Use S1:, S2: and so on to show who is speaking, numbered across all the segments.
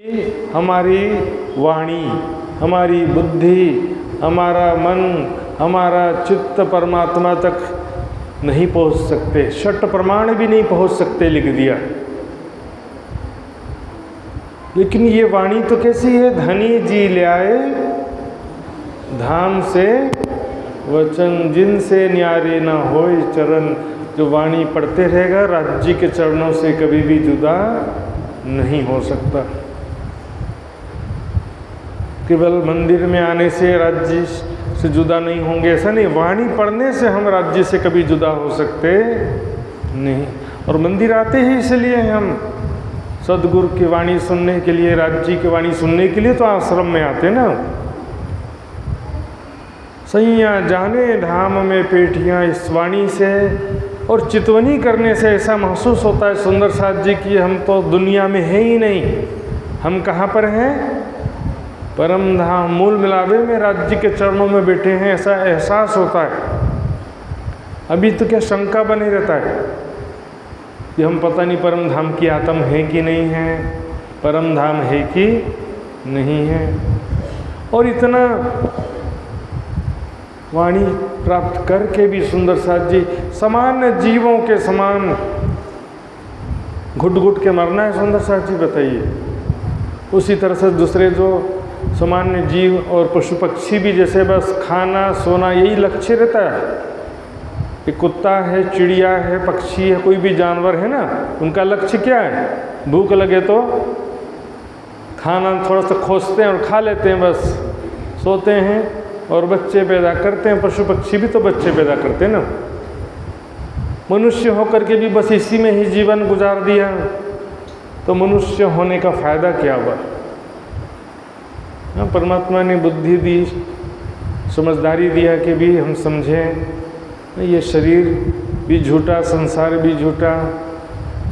S1: हमारी वाणी, हमारी बुद्धि, हमारा मन, हमारा चित्त परमात्मा तक नहीं पहुंच सकते, षट प्रमाण भी नहीं पहुंच सकते, लिख दिया। लेकिन ये वाणी तो कैसी है? धनी जी ले आए धाम से वचन, जिनसे न्यारे ना होए चरण। जो वाणी पढ़ते रहेगा राज्य के चरणों से कभी भी जुदा नहीं हो सकता। केवल मंदिर में आने से राज्य से जुदा नहीं होंगे ऐसा नहीं, वाणी पढ़ने से हम राज्य से कभी जुदा हो सकते नहीं। और मंदिर आते ही इसलिए हम सदगुरु की वाणी सुनने के लिए, राज्य की वाणी सुनने के लिए तो आश्रम में आते ना। सैया जाने धाम में पेटियां इस वाणी से, और चितवनी करने से ऐसा महसूस होता है सुंदर साथ जी की हम तो दुनिया में है ही नहीं, हम कहाँ पर हैं? परम धाम मूल मिलावे में राज्य के चरणों में बैठे हैं, ऐसा एहसास होता है। अभी तो क्या शंका बने रहता है कि हम पता नहीं परम धाम की आत्म है कि नहीं है, परम धाम है कि नहीं है। और इतना वाणी प्राप्त करके भी सुंदर साथ जी सामान्य जीवों के समान घुट घुट के मरना है सुंदर साथ जी, बताइए। उसी तरह से दूसरे जो सामान्य जीव और पशु पक्षी भी जैसे बस खाना सोना यही लक्ष्य रहता है। एक कुत्ता है, चिड़िया है, पक्षी है, कोई भी जानवर है ना, उनका लक्ष्य क्या है? भूख लगे तो खाना थोड़ा सा खोजते हैं और खा लेते हैं, बस सोते हैं और बच्चे पैदा करते हैं। पशु पक्षी भी तो बच्चे पैदा करते हैं ना। मनुष्य होकर के भी बस इसी में ही जीवन गुजार दिया, तो मनुष्य होने का फायदा क्या हुआ? परमात्मा ने बुद्धि दी, समझदारी दिया कि भी हम समझें ये शरीर भी झूठा, संसार भी झूठा,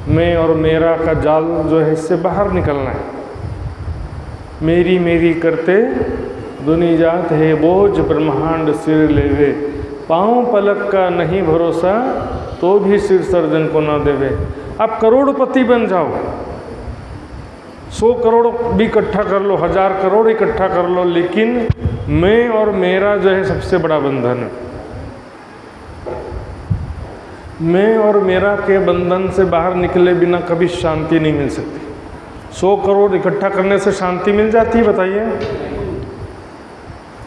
S1: मैं और मेरा का जाल जो है इससे बाहर निकलना है। मेरी मेरी करते दुनी जात है बोझ ब्रह्मांड सिर लेवे, पाँव पलक का नहीं भरोसा तो भी सिर सर्जन को ना देवे। आप करोड़पति बन जाओ, 100 करोड़ भी इकट्ठा कर लो, 1000 करोड़ इकट्ठा कर लो, लेकिन मैं और मेरा जो है सबसे बड़ा बंधन है। मैं और मेरा के बंधन से बाहर निकले बिना कभी शांति नहीं मिल सकती। 100 करोड़ इकट्ठा करने से शांति मिल जाती है? बताइए,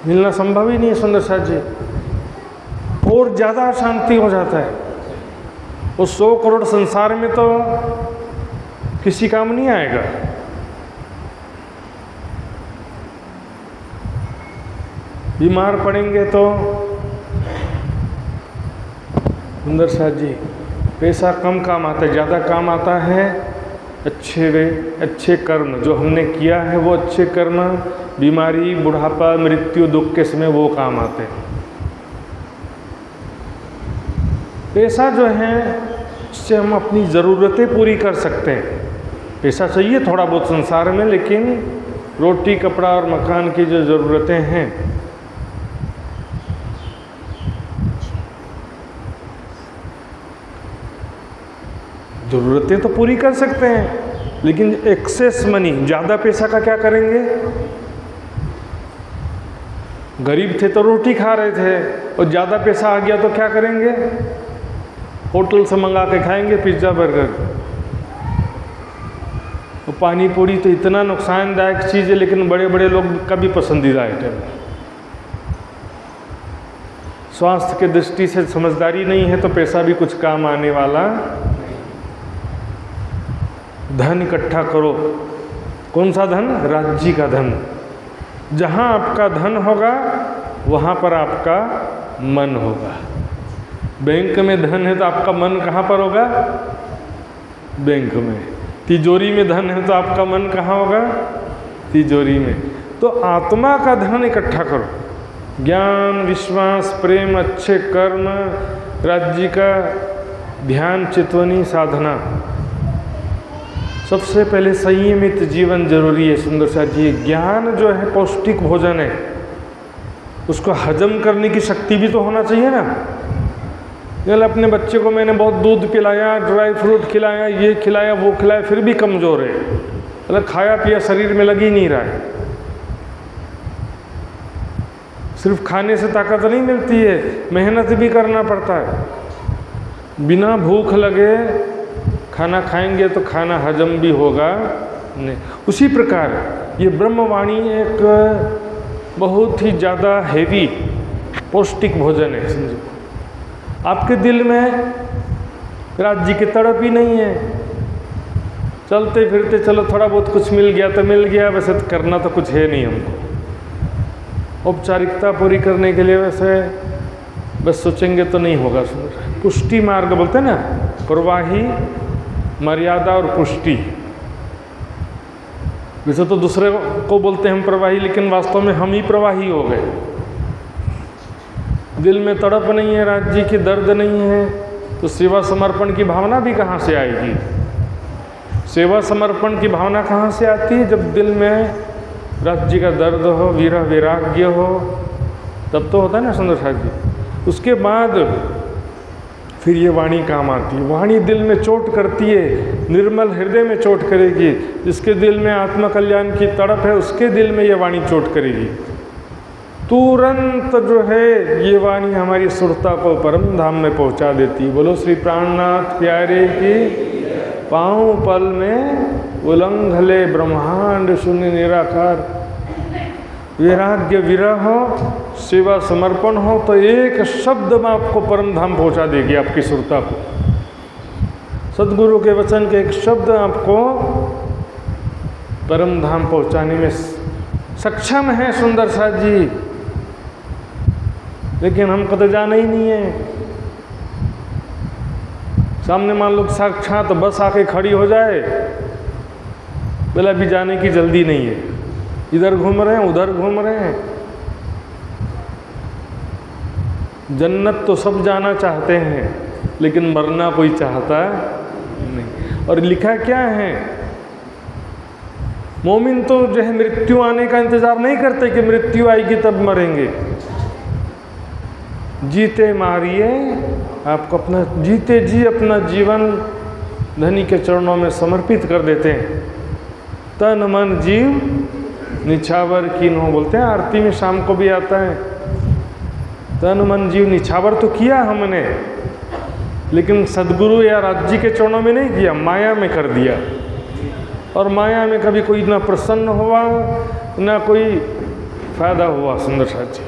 S1: मिलना संभव ही नहीं है सुंदर साथ जी। और ज़्यादा शांति हो जाता है। वो 100 करोड़ संसार में तो किसी काम नहीं आएगा। बीमार पड़ेंगे तो सुंदर साथ जी पैसा कम काम आता है, ज़्यादा काम आता है अच्छे कर्म। जो हमने किया है वो अच्छे कर्म बीमारी, बुढ़ापा, मृत्यु, दुख के समय वो काम आते हैं। पैसा जो है इससे हम अपनी ज़रूरतें पूरी कर सकते हैं। पैसा चाहिए थोड़ा बहुत संसार में, लेकिन रोटी कपड़ा और मकान की जो ज़रूरतें हैं, ज़रूरतें तो पूरी कर सकते हैं, लेकिन एक्सेस मनी, ज़्यादा पैसा का क्या करेंगे? गरीब थे तो रोटी खा रहे थे, और ज़्यादा पैसा आ गया तो क्या करेंगे? होटल से मंगा के खाएंगे पिज्ज़ा बर्गर। तो पानी पूरी तो इतना नुकसानदायक चीज़ है, लेकिन बड़े बड़े लोग का भी पसंदीदा आइटम है। स्वास्थ्य के दृष्टि से समझदारी नहीं है तो पैसा भी कुछ काम आने वाला। धन इकट्ठा करो। कौन सा धन? राज्य का धन। जहाँ आपका धन होगा वहाँ पर आपका मन होगा। बैंक में धन है तो आपका मन कहाँ पर होगा? बैंक में। तिजोरी में धन है तो आपका मन कहाँ होगा? तिजोरी में। तो आत्मा का धन इकट्ठा करो। ज्ञान, विश्वास, प्रेम, अच्छे कर्म, राज्य का ध्यान, चितवनी, साधना। सबसे पहले संयमित जीवन जरूरी है सुंदर साथ जी। ज्ञान जो है पौष्टिक भोजन है, उसको हजम करने की शक्ति भी तो होना चाहिए ना। कल अपने बच्चे को मैंने बहुत दूध पिलाया, ड्राई फ्रूट खिलाया, ये खिलाया वो खिलाया, फिर भी कमज़ोर है। मतलब खाया पिया शरीर में लग ही नहीं रहा है। सिर्फ खाने से ताकत नहीं मिलती है, मेहनत भी करना पड़ता है। बिना भूख लगे खाना खाएंगे तो खाना हजम भी होगा नहीं। उसी प्रकार ये ब्रह्मवाणी एक बहुत ही ज़्यादा हैवी पौष्टिक भोजन है। समझो, आपके दिल में राज्य की तड़प ही नहीं है, चलते फिरते चलो थोड़ा बहुत कुछ मिल गया तो मिल गया, वैसे तो करना तो कुछ है नहीं हमको, औपचारिकता पूरी करने के लिए वैसे बस सोचेंगे तो नहीं होगा। पुष्टि मार्ग बोलते हैं ना, प्रवाही, मर्यादा और पुष्टि। वैसे तो दूसरे को बोलते हैं हम प्रवाही, लेकिन वास्तव में हम ही प्रवाही हो गए। दिल में तड़प नहीं है, राज्य की दर्द नहीं है, तो सेवा समर्पण की भावना भी कहाँ से आएगी? सेवा समर्पण की भावना कहाँ से आती है? जब दिल में राज्य का दर्द हो, विरह वैराग्य हो, तब तो होता है ना सुंदर साथ जी। उसके बाद फिर ये वाणी काम आती है। वाणी दिल में चोट करती है, निर्मल हृदय में चोट करेगी। जिसके दिल में आत्मकल्याण की तड़प है, उसके दिल में ये वाणी चोट करेगी। तुरंत जो है ये वाणी हमारी सुरता को परम धाम में पहुंचा देती है। बोलो श्री प्राणनाथ प्यारे की। पाँव पल में उलंघले ब्रह्मांड शून्य निराकार। वैराग्य विरह हो, सेवा समर्पण हो, तो एक शब्द में आपको परम धाम पहुंचा देगी, आपकी सुरता को। सदगुरु के वचन के एक शब्द आपको परम धाम पहुंचाने में सक्षम है सुंदर साथ जी। लेकिन हमको तो जाना ही नहीं है। सामने मान लो साक्षात बस आके खड़ी हो जाए, बोला अभी जाने की जल्दी नहीं है, इधर घूम रहे हैं उधर घूम रहे हैं। जन्नत तो सब जाना चाहते हैं, लेकिन मरना कोई चाहता नहीं। और लिखा क्या है, मोमिन तो जो है मृत्यु आने का इंतजार नहीं करते कि मृत्यु आएगी तब मरेंगे। जीते मारिए आपको अपना, जीते जी अपना जीवन धनी के चरणों में समर्पित कर देते हैं। तन मन जीव निछावर कीन्हो, बोलते हैं आरती में शाम को भी आता है। तन मन जीव निछावर तो किया हमने, लेकिन सदगुरु या राज्य के चरणों में नहीं किया, माया में कर दिया। और माया में कभी कोई ना प्रसन्न हुआ ना कोई फायदा हुआ। सुंदर साथ जी,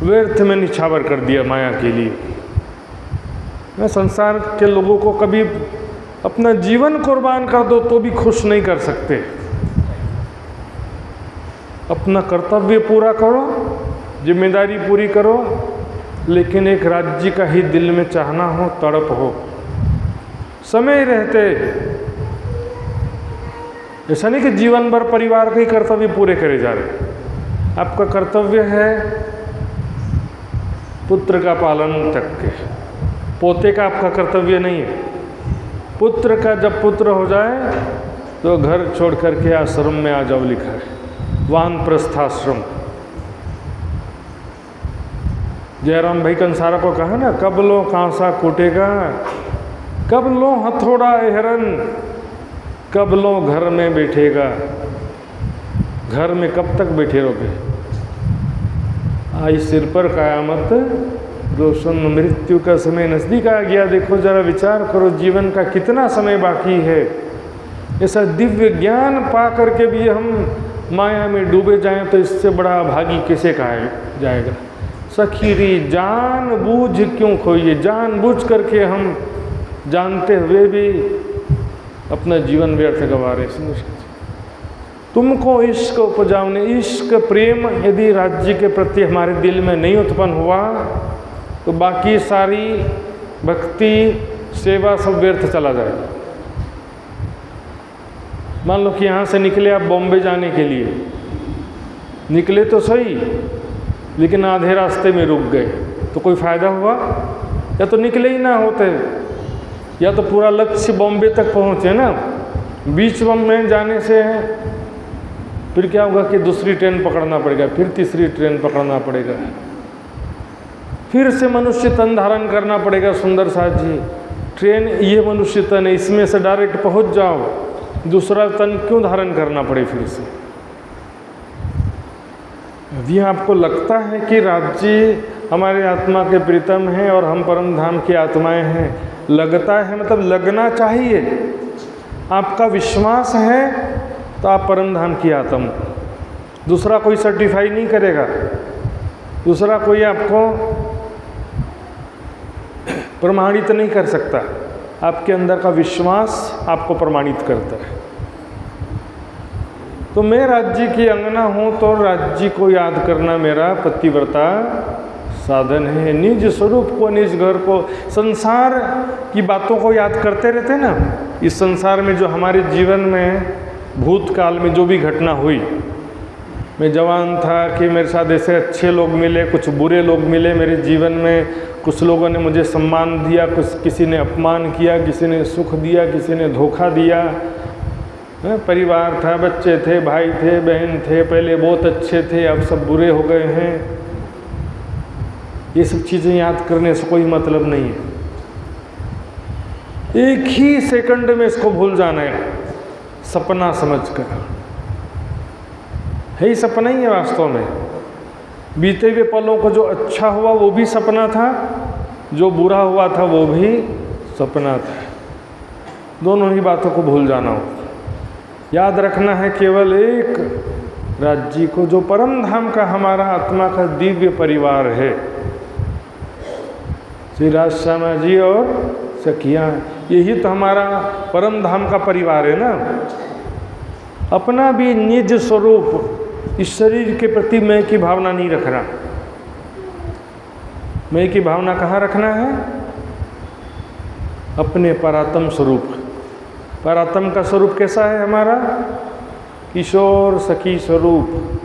S1: व्यर्थ में निछावर कर दिया माया के लिए। मैं संसार के लोगों को कभी अपना जीवन कुर्बान कर दो तो भी खुश नहीं कर सकते। अपना कर्तव्य पूरा करो, जिम्मेदारी पूरी करो, लेकिन एक राज्य का ही दिल में चाहना हो, तड़प हो। समय रहते ऐसा नहीं कि जीवन भर परिवार के ही कर्तव्य पूरे करे जा रहे। आपका कर्तव्य है पुत्र का पालन तक के, पोते का आपका कर्तव्य नहीं है। पुत्र का जब पुत्र हो जाए तो घर छोड़ करके आश्रम में आ जाओ, लिखा है, वानप्रस्थाश्रम। जयराम भाई कंसारा को कहा ना, कब लो कांसा कूटेगा, कब लो हथौड़ा एहरन, कब लो घर में बैठेगा। घर में कब तक बैठे रहोगे? आई सिर पर कयामत रोशन, मृत्यु का समय नज़दीक आ गया। देखो जरा विचार करो, जीवन का कितना समय बाकी है। ऐसा दिव्य ज्ञान पा करके भी हम माया में डूबे जाएं तो इससे बड़ा भागी किसे कहा जाएगा। सखीरी जानबूझ क्यों खोइए, जानबूझ करके हम जानते हुए भी अपना जीवन व्यर्थ गंवा रहे। तुमको इश्क उपजाने, इश्क प्रेम यदि राज्य के प्रति हमारे दिल में नहीं उत्पन्न हुआ तो बाकी सारी भक्ति सेवा सब व्यर्थ चला जाएगा। मान लो कि यहाँ से निकले आप बॉम्बे जाने के लिए, निकले तो सही, लेकिन आधे रास्ते में रुक गए तो कोई फ़ायदा हुआ? या तो निकले ही ना होते, या तो पूरा लक्ष्य बॉम्बे तक पहुँचे ना। बीच में जाने से फिर क्या होगा कि दूसरी ट्रेन पकड़ना पड़ेगा, फिर तीसरी ट्रेन पकड़ना पड़ेगा, फिर से मनुष्य तन धारण करना पड़ेगा। सुंदर साथ जी, ट्रेन ये मनुष्य तन है, इसमें से डायरेक्ट पहुंच जाओ, दूसरा तन क्यों धारण करना पड़े फिर से? यदि आपको लगता है कि राज्य हमारे आत्मा के प्रीतम हैं और हम परम धाम की आत्माएं हैं, लगता है मतलब लगना चाहिए, आपका विश्वास है तो आप परम धाम की आत्मा। दूसरा कोई सर्टिफाई नहीं करेगा, दूसरा कोई आपको प्रमाणित नहीं कर सकता। आपके अंदर का विश्वास आपको प्रमाणित करता है। तो मैं राज्य की अंगना हूँ तो राज्य को याद करना मेरा पतिव्रता साधन है। निज स्वरूप को, निज घर को, संसार की बातों को याद करते रहते ना। इस संसार में जो हमारे जीवन में भूतकाल में जो भी घटना हुई, मैं जवान था कि मेरे साथ ऐसे अच्छे लोग मिले, कुछ बुरे लोग मिले मेरे जीवन में, कुछ लोगों ने मुझे सम्मान दिया, कुछ किसी ने अपमान किया, किसी ने सुख दिया, किसी ने धोखा दिया। परिवार था, बच्चे थे, भाई थे, बहन थे, पहले बहुत अच्छे थे, अब सब बुरे हो गए हैं। ये सब चीज़ें याद करने से कोई मतलब नहीं है। एक ही सेकंड में इसको भूल जाना है, सपना समझकर। है ही सपना ही है वास्तव में। बीते हुए पलों को जो अच्छा हुआ वो भी सपना था, जो बुरा हुआ था वो भी सपना था। दोनों ही बातों को भूल जाना हो। याद रखना है केवल एक राज्य को, जो परम धाम का हमारा आत्मा का दिव्य परिवार है। श्री राज श्यामा जी और सखियाँ, यही तो हमारा परम धाम का परिवार है ना। अपना भी निज स्वरूप, इस शरीर के प्रति मैं की भावना नहीं रखना। मैं की भावना कहाँ रखना है? अपने परात्म स्वरूप। परात्म का स्वरूप कैसा है हमारा? किशोर सखी स्वरूप।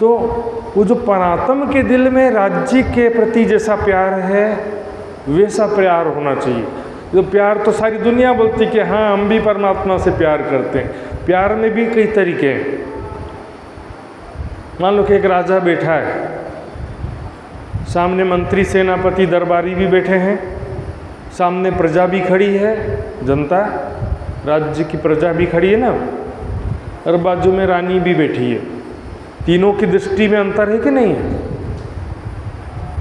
S1: तो वो जो परात्म के दिल में राज्य के प्रति जैसा प्यार है, वैसा प्यार होना चाहिए। जो प्यार तो सारी दुनिया बोलती कि हाँ हम भी परमात्मा से प्यार करते हैं। प्यार में भी कई तरीके हैं। मान लो कि एक राजा बैठा है, सामने मंत्री, सेनापति, दरबारी भी बैठे हैं, सामने प्रजा भी खड़ी है, जनता, राज्य की प्रजा भी खड़ी है ना, और बाजू में रानी भी बैठी है। तीनों की दृष्टि में अंतर है कि नहीं है?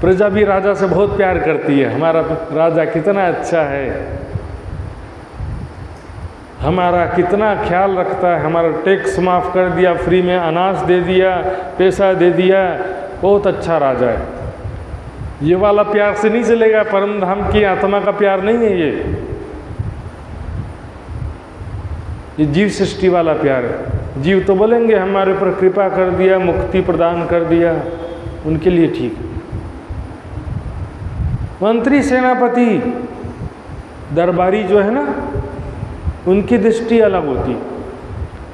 S1: प्रजा भी राजा से बहुत प्यार करती है, हमारा राजा कितना अच्छा है, हमारा कितना ख्याल रखता है, हमारा टैक्स माफ़ कर दिया, फ्री में अनाज दे दिया, पैसा दे दिया, बहुत अच्छा राजा है। ये वाला प्यार से नहीं चलेगा। परम धाम की आत्मा का प्यार नहीं है ये जीव सृष्टि वाला प्यार है। जीव तो बोलेंगे हमारे ऊपर कृपा कर दिया, मुक्ति प्रदान कर दिया, उनके लिए ठीक है। मंत्री, सेनापति, दरबारी जो है ना, उनकी दृष्टि अलग होती,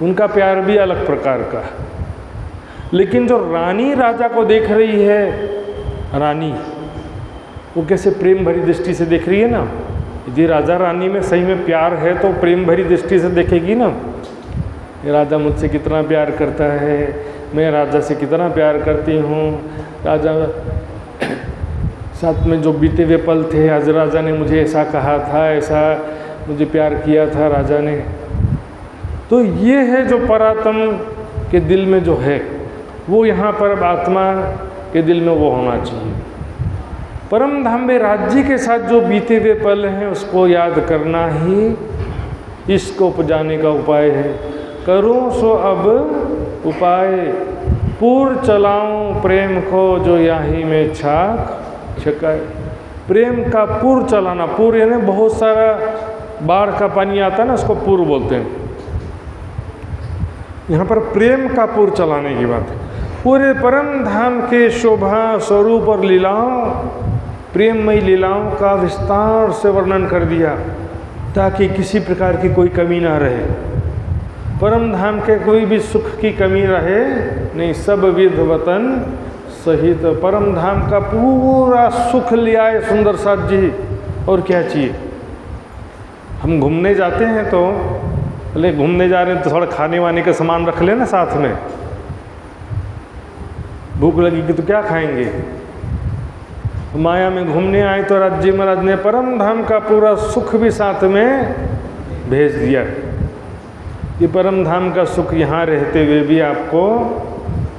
S1: उनका प्यार भी अलग प्रकार का। लेकिन जो रानी राजा को देख रही है, रानी वो कैसे प्रेम भरी दृष्टि से देख रही है ना। यदि राजा रानी में सही में प्यार है तो प्रेम भरी दृष्टि से देखेगी ना। ये राजा मुझसे कितना प्यार करता है, मैं राजा से कितना प्यार करती हूँ। राजा साथ में जो बीते हुए पल थे, आज राजा ने मुझे ऐसा कहा था, ऐसा मुझे प्यार किया था राजा ने। तो ये है जो परात्म के दिल में जो है, वो यहाँ पर आत्मा के दिल में वो होना चाहिए। परम धाम में राज्य के साथ जो बीते हुए पल हैं उसको याद करना ही इसको उपजाने का उपाय है। करूँ सो अब उपाय, पूर चलाऊं प्रेम को जो याही में छाक छकाए। प्रेम का पूर चलाना, पूर यानी बहुत सारा बाढ़ का पानी आता है ना, उसको पूर बोलते हैं। यहाँ पर प्रेम का पूर चलाने की बात है। पूरे परम धाम के शोभा स्वरूप और लीलाओं, प्रेममयी लीलाओं का विस्तार से वर्णन कर दिया ताकि किसी प्रकार की कोई कमी ना रहे। परम धाम के कोई भी सुख की कमी रहे नहीं, सब विध वतन सहित परम धाम का पूरा सुख ले आए सुंदर साथ जी। और क्या चाहिए? हम घूमने जाते हैं तो बोले घूमने जा रहे हैं तो थोड़ा खाने वाने का सामान रख लेना साथ में। भूख लगेगी तो क्या खाएंगे? माया में घूमने आए तो राज्य महाराज ने परम धाम का पूरा सुख भी साथ में भेज दिया। ये परम धाम का सुख यहाँ रहते हुए भी आपको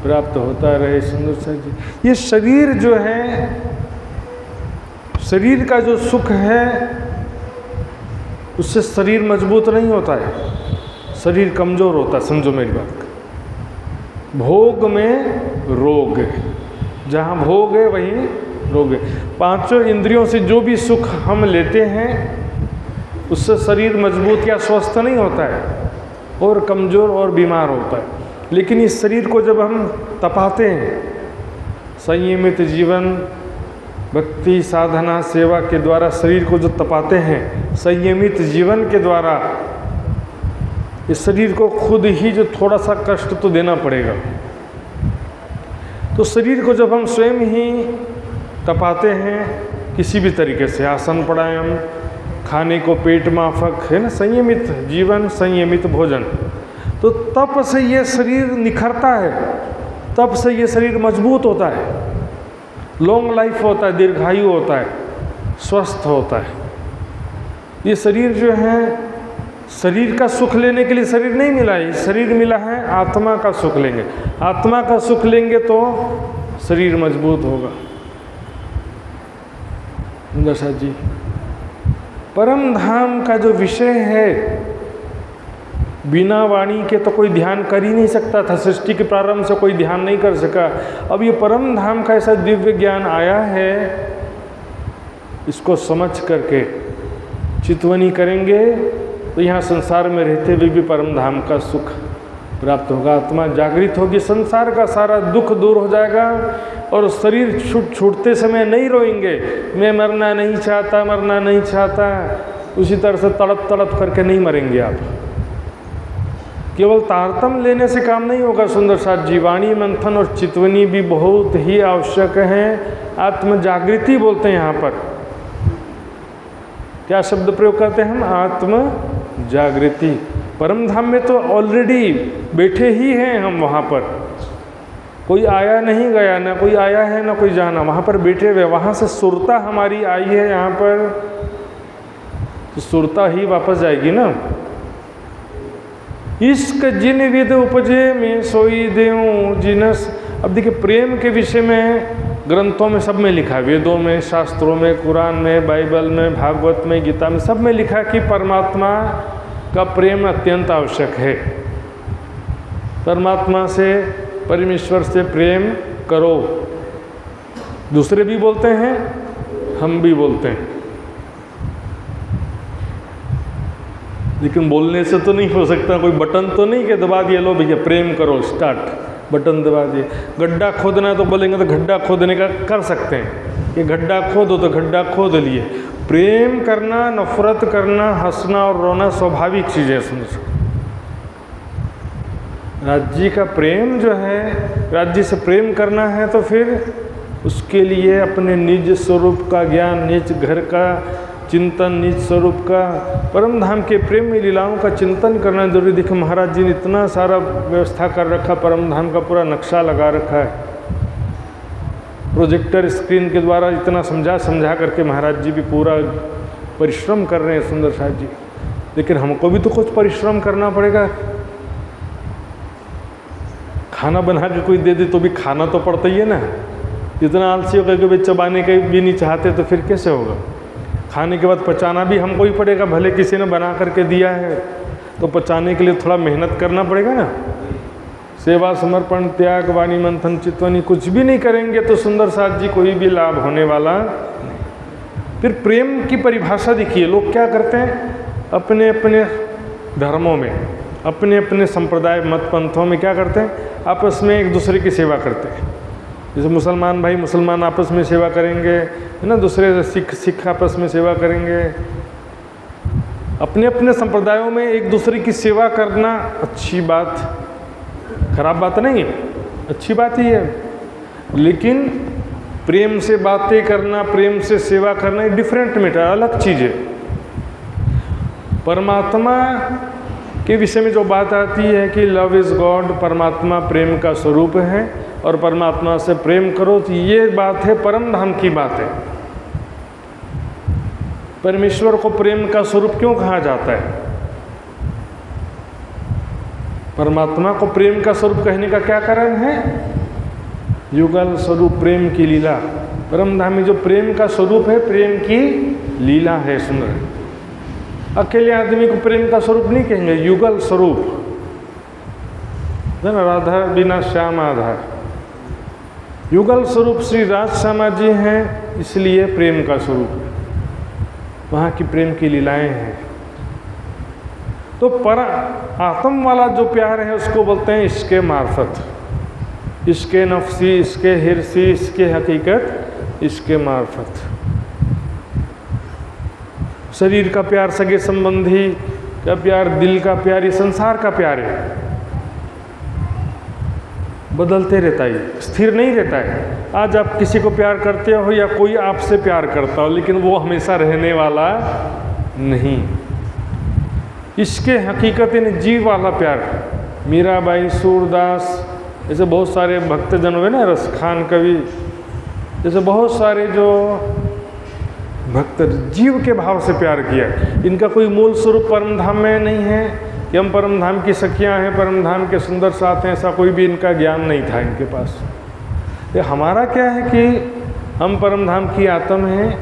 S1: प्राप्त होता रहे। सुंदर सा जी, ये शरीर जो है, शरीर का जो सुख है उससे शरीर मजबूत नहीं होता है, शरीर कमज़ोर होता है। समझो मेरी बात, भोग में रोग है, जहाँ भोग है वहीं रोग है। पांचों इंद्रियों से जो भी सुख हम लेते हैं उससे शरीर मजबूत या स्वस्थ नहीं होता है और कमज़ोर और बीमार होता है। लेकिन इस शरीर को जब हम तपाते हैं, संयमित जीवन, भक्ति, साधना, सेवा के द्वारा शरीर को जो तपाते हैं, संयमित जीवन के द्वारा, इस शरीर को खुद ही जो थोड़ा सा कष्ट तो देना पड़ेगा। तो शरीर को जब हम स्वयं ही तपाते हैं किसी भी तरीके से, आसन प्राणायाम, खाने को पेट माफक, है ना, संयमित जीवन, संयमित भोजन, तो तप से ये शरीर निखरता है, तप से ये शरीर मजबूत होता है, लॉन्ग लाइफ होता है, दीर्घायु होता है, स्वस्थ होता है। ये शरीर जो है, शरीर का सुख लेने के लिए शरीर नहीं मिला है, शरीर मिला है आत्मा का सुख लेंगे। आत्मा का सुख लेंगे तो शरीर मजबूत होगा। दशा जी, परम धाम का जो विषय है, बिना वाणी के तो कोई ध्यान कर ही नहीं सकता था, सृष्टि के प्रारंभ से कोई ध्यान नहीं कर सका। अब ये परम धाम का ऐसा दिव्य ज्ञान आया है, इसको समझ करके चितवनी करेंगे तो यहाँ संसार में रहते हुए भी परम धाम का सुख प्राप्त होगा। आत्मा जागृत होगी, संसार का सारा दुख दूर हो जाएगा और शरीर छूटते समय नहीं रोएंगे, मैं मरना नहीं चाहता, मरना नहीं चाहता। उसी तरह से तड़प तड़प करके नहीं मरेंगे आप। केवल तारतम लेने से काम नहीं होगा। सुंदर साथ जी, वाणी मंथन और चितवनी भी बहुत ही आवश्यक है। आत्म जागृति बोलते हैं यहाँ पर, क्या शब्द प्रयोग करते हैं हम? आत्म जागृति। परम धाम में तो ऑलरेडी बैठे ही हैं हम, वहाँ पर कोई आया नहीं गया, ना कोई आया है ना कोई जाना, वहाँ पर बैठे हुए। वहाँ से सुरता हमारी आई है यहाँ पर, तो सुरता ही वापस जाएगी ना। इश्क जिन विध उपजे में सोई देऊं जिनस। अब देखिए, प्रेम के विषय में ग्रंथों में सब में लिखा है, वेदों में, शास्त्रों में, कुरान में, बाइबल में, भागवत में, गीता में, सब में लिखा कि परमात्मा का प्रेम अत्यंत आवश्यक है। परमात्मा से, परमेश्वर से प्रेम करो। दूसरे भी बोलते हैं, हम भी बोलते हैं, लेकिन बोलने से तो नहीं हो सकता। कोई बटन तो नहीं कि दबा दिया, लो भैया प्रेम करो, स्टार्ट, बटन दबा दिए। गड्ढा खोदना है तो बोलेंगे तो गड्ढा खोदने का कर सकते हैं कि गड्ढा खोदो, तो गड्ढा खोद लिए। प्रेम करना, नफरत करना, हंसना और रोना स्वाभाविक चीज़ें। सुनो, राज्य का प्रेम जो है, राज्य से प्रेम करना है तो फिर उसके लिए अपने निज स्वरूप का ज्ञान, निज घर का चिंतन, निज स्वरूप का, परम धाम के प्रेम में लीलाओं का चिंतन करना जरूरी। देखो, महाराज जी ने इतना सारा व्यवस्था कर रखा, परम धाम का पूरा नक्शा लगा रखा है। प्रोजेक्टर स्क्रीन के द्वारा इतना समझा करके महाराज जी भी पूरा परिश्रम कर रहे हैं। सुंदर साथ जी, लेकिन हमको भी तो कुछ परिश्रम करना पड़ेगा। खाना बना के कोई दे दे तो भी खाना तो पड़ता ही है ना। इतना आलसी होकर के वे चबाने के भी नहीं चाहते तो फिर कैसे होगा? खाने के बाद पचाना भी हमको ही पड़ेगा। भले किसी ने बना करके दिया है तो पचाने के लिए थोड़ा मेहनत करना पड़ेगा ना। सेवा, समर्पण, त्याग, वाणी मंथन, चितवनी कुछ भी नहीं करेंगे तो सुंदर साथ जी कोई भी लाभ होने वाला। फिर प्रेम की परिभाषा देखिए, लोग क्या करते हैं अपने अपने धर्मों में, अपने अपने संप्रदाय मत पंथों में क्या करते हैं, आपस में एक दूसरे की सेवा करते हैं। जैसे मुसलमान भाई मुसलमान आपस में सेवा करेंगे, है ना, दूसरे सिख आपस में सेवा करेंगे। अपने अपने संप्रदायों में एक दूसरे की सेवा करना अच्छी बात, खराब बात नहीं है, अच्छी बात ही है। लेकिन प्रेम से बातें करना, प्रेम से सेवा करना एक डिफरेंट मैटर, अलग चीज़ है। परमात्मा के विषय में जो बात आती है कि लव इज़ गॉड, परमात्मा प्रेम का स्वरूप है और परमात्मा से प्रेम करो, तो ये बात है परम धाम की बात है। परमेश्वर को प्रेम का स्वरूप क्यों कहा जाता है? परमात्मा को प्रेम का स्वरूप कहने का क्या कारण है? युगल स्वरूप प्रेम की लीला। परम धाम में जो प्रेम का स्वरूप है, प्रेम की लीला है। सुंदर अकेले आदमी को प्रेम का स्वरूप नहीं कहेंगे, युगल स्वरूप है ना। राधा बिना श्याम आधार, युगल स्वरूप श्री राज श्यामा जी हैं, इसलिए प्रेम का स्वरूप वहाँ की प्रेम की लीलाएं हैं। तो पर आत्म वाला जो प्यार है उसको बोलते हैं इसके मार्फत, इसके नफसी, इसके हिरसी, इसके हकीकत, इसके मार्फत। शरीर का प्यार, सगे संबंधी का प्यार, दिल का प्यार, ये संसार का प्यार है, बदलते रहता है, स्थिर नहीं रहता है। आज आप किसी को प्यार करते हो या कोई आपसे प्यार करता हो, लेकिन वो हमेशा रहने वाला नहीं। इसके हकीकत इन जीव वाला प्यार, मीराबाई, सूरदास, ऐसे बहुत सारे भक्तजन हुए ना, रसखान कवि, जैसे बहुत सारे जो भक्त जीव के भाव से प्यार किया। इनका कोई मूल स्वरूप परम धाम में नहीं है कि हम परम धाम की सखियां हैं, परम धाम के सुंदर साथ हैं, ऐसा कोई भी इनका ज्ञान नहीं था इनके पास। ये हमारा क्या है कि हम परम धाम की आत्म हैं,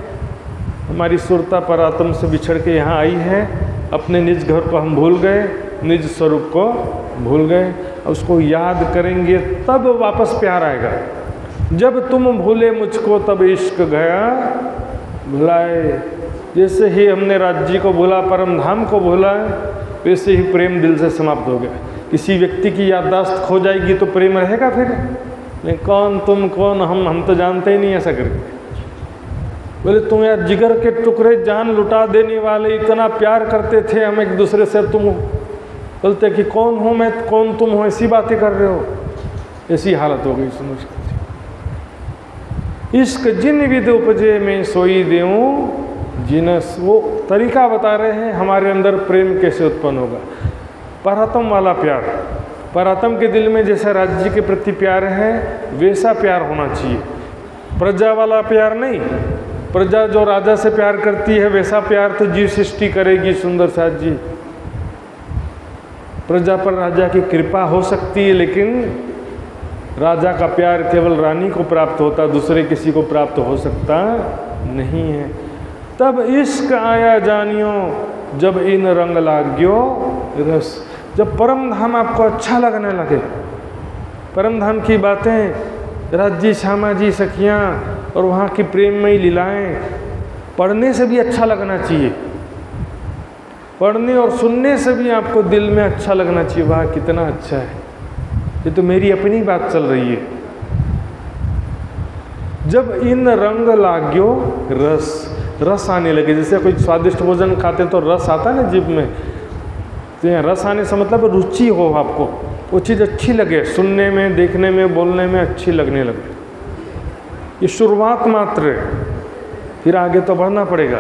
S1: हमारी सुरता पर आत्म से बिछड़ के यहाँ आई है, अपने निज घर को हम भूल गए, निज स्वरूप को भूल गए। उसको याद करेंगे तब वापस प्यार आएगा। जब तुम भूले मुझको तब इश्क गया भुलाए। जैसे ही हमने राज्य को भूला, परम धाम को भूला, वैसे ही प्रेम दिल से समाप्त हो गया। किसी व्यक्ति की याददाश्त खो जाएगी तो प्रेम रहेगा फिर? नहीं, कौन तुम, कौन हम तो जानते ही नहीं ऐसा करके। बोले तुम यार जिगर के टुकड़े, जान लुटा देने वाले, इतना प्यार करते थे हम एक दूसरे से, तुम बोलते कि कौन हूँ मैं, कौन तुम हो, ऐसी बातें कर रहे हो। ऐसी हालत हो गई। सुनो, इश्क जिन विध उपजे में सोई देऊं जिनस, वो तरीका बता रहे हैं हमारे अंदर प्रेम कैसे उत्पन्न होगा। परात्म वाला प्यार, परात्म के दिल में जैसा राज्य के प्रति प्यार है वैसा प्यार होना चाहिए। प्रजा वाला प्यार नहीं, प्रजा जो राजा से प्यार करती है वैसा प्यार तो जीव सृष्टि करेगी। सुंदर साथ जी, प्रजा पर राजा की कृपा हो सकती है, लेकिन राजा का प्यार केवल रानी को प्राप्त होता, दूसरे किसी को प्राप्त हो सकता नहीं है। तब इश्क आया जानियो जब इन रंग लाग्यो रस। जब परम धाम आपको अच्छा लगने लगे, परम धाम की बातें, राज्य श्यामा जी सखियाँ और वहाँ की प्रेममयी लीलाएं पढ़ने से भी अच्छा लगना चाहिए, पढ़ने और सुनने से भी आपको दिल में अच्छा लगना चाहिए। वाह कितना अच्छा है, ये तो मेरी अपनी बात चल रही है। जब इन रंग लाग्यो रस, रस आने लगे, जैसे कोई स्वादिष्ट भोजन खाते तो रस आता है ना जीभ में, तो यहाँ रस आने से मतलब रुचि हो, आपको वो चीज़ अच्छी लगे, सुनने में, देखने में, बोलने में अच्छी लगने लगे। ये शुरुआत मात्र है, फिर आगे तो बढ़ना पड़ेगा।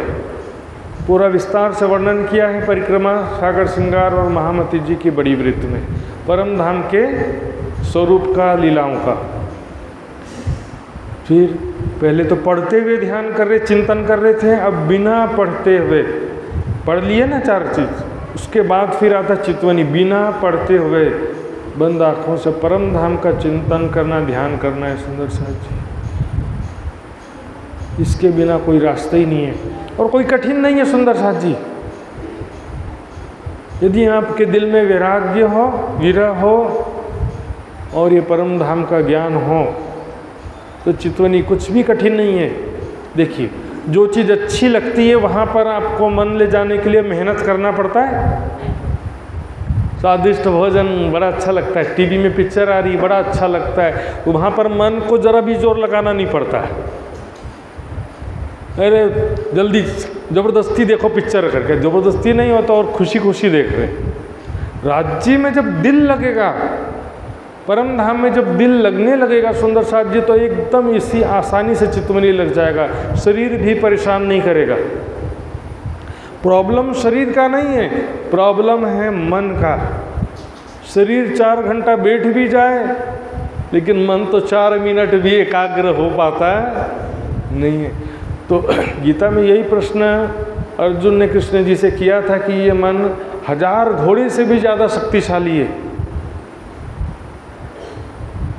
S1: पूरा विस्तार से वर्णन किया है परिक्रमा, सागर श्रृंगार और महामती जी की बड़ी वृत्त में, परम धाम के स्वरूप का, लीलाओं का। फिर पहले तो पढ़ते हुए ध्यान कर रहे, चिंतन कर रहे थे, अब बिना पढ़ते हुए पढ़ लिए ना चार चीज, उसके बाद फिर आता चितवनी, बिना पढ़ते हुए बंद आँखों से परम धाम का चिंतन करना, ध्यान करना है। सुंदर साथ जी, इसके बिना कोई रास्ता ही नहीं है और कोई कठिन नहीं है। सुंदर साथ जी, यदि आपके दिल में वैराग्य हो, विरह हो और ये परम धाम का ज्ञान हो तो चितवनी कुछ भी कठिन नहीं है। देखिए, जो चीज़ अच्छी लगती है वहाँ पर आपको मन ले जाने के लिए मेहनत करना पड़ता है। स्वादिष्ट भोजन बड़ा अच्छा लगता है, टीवी में पिक्चर आ रही बड़ा अच्छा लगता है, वहाँ पर मन को ज़रा भी जोर लगाना नहीं पड़ता है। अरे जल्दी ज़बरदस्ती देखो पिक्चर करके, ज़बरदस्ती नहीं होता और खुशी खुशी देख रहे। राज्य में जब दिल लगेगा, परम धाम में जब दिल लगने लगेगा सुंदर साथ जी, तो एकदम इसी आसानी से चितवनी लग जाएगा, शरीर भी परेशान नहीं करेगा। प्रॉब्लम शरीर का नहीं है, प्रॉब्लम है मन का। शरीर 4 घंटा बैठ भी जाए लेकिन मन तो 4 मिनट भी एकाग्र हो पाता नहीं है। तो गीता में यही प्रश्न अर्जुन ने कृष्ण जी से किया था कि ये मन 1000 घोड़े से भी ज़्यादा शक्तिशाली है,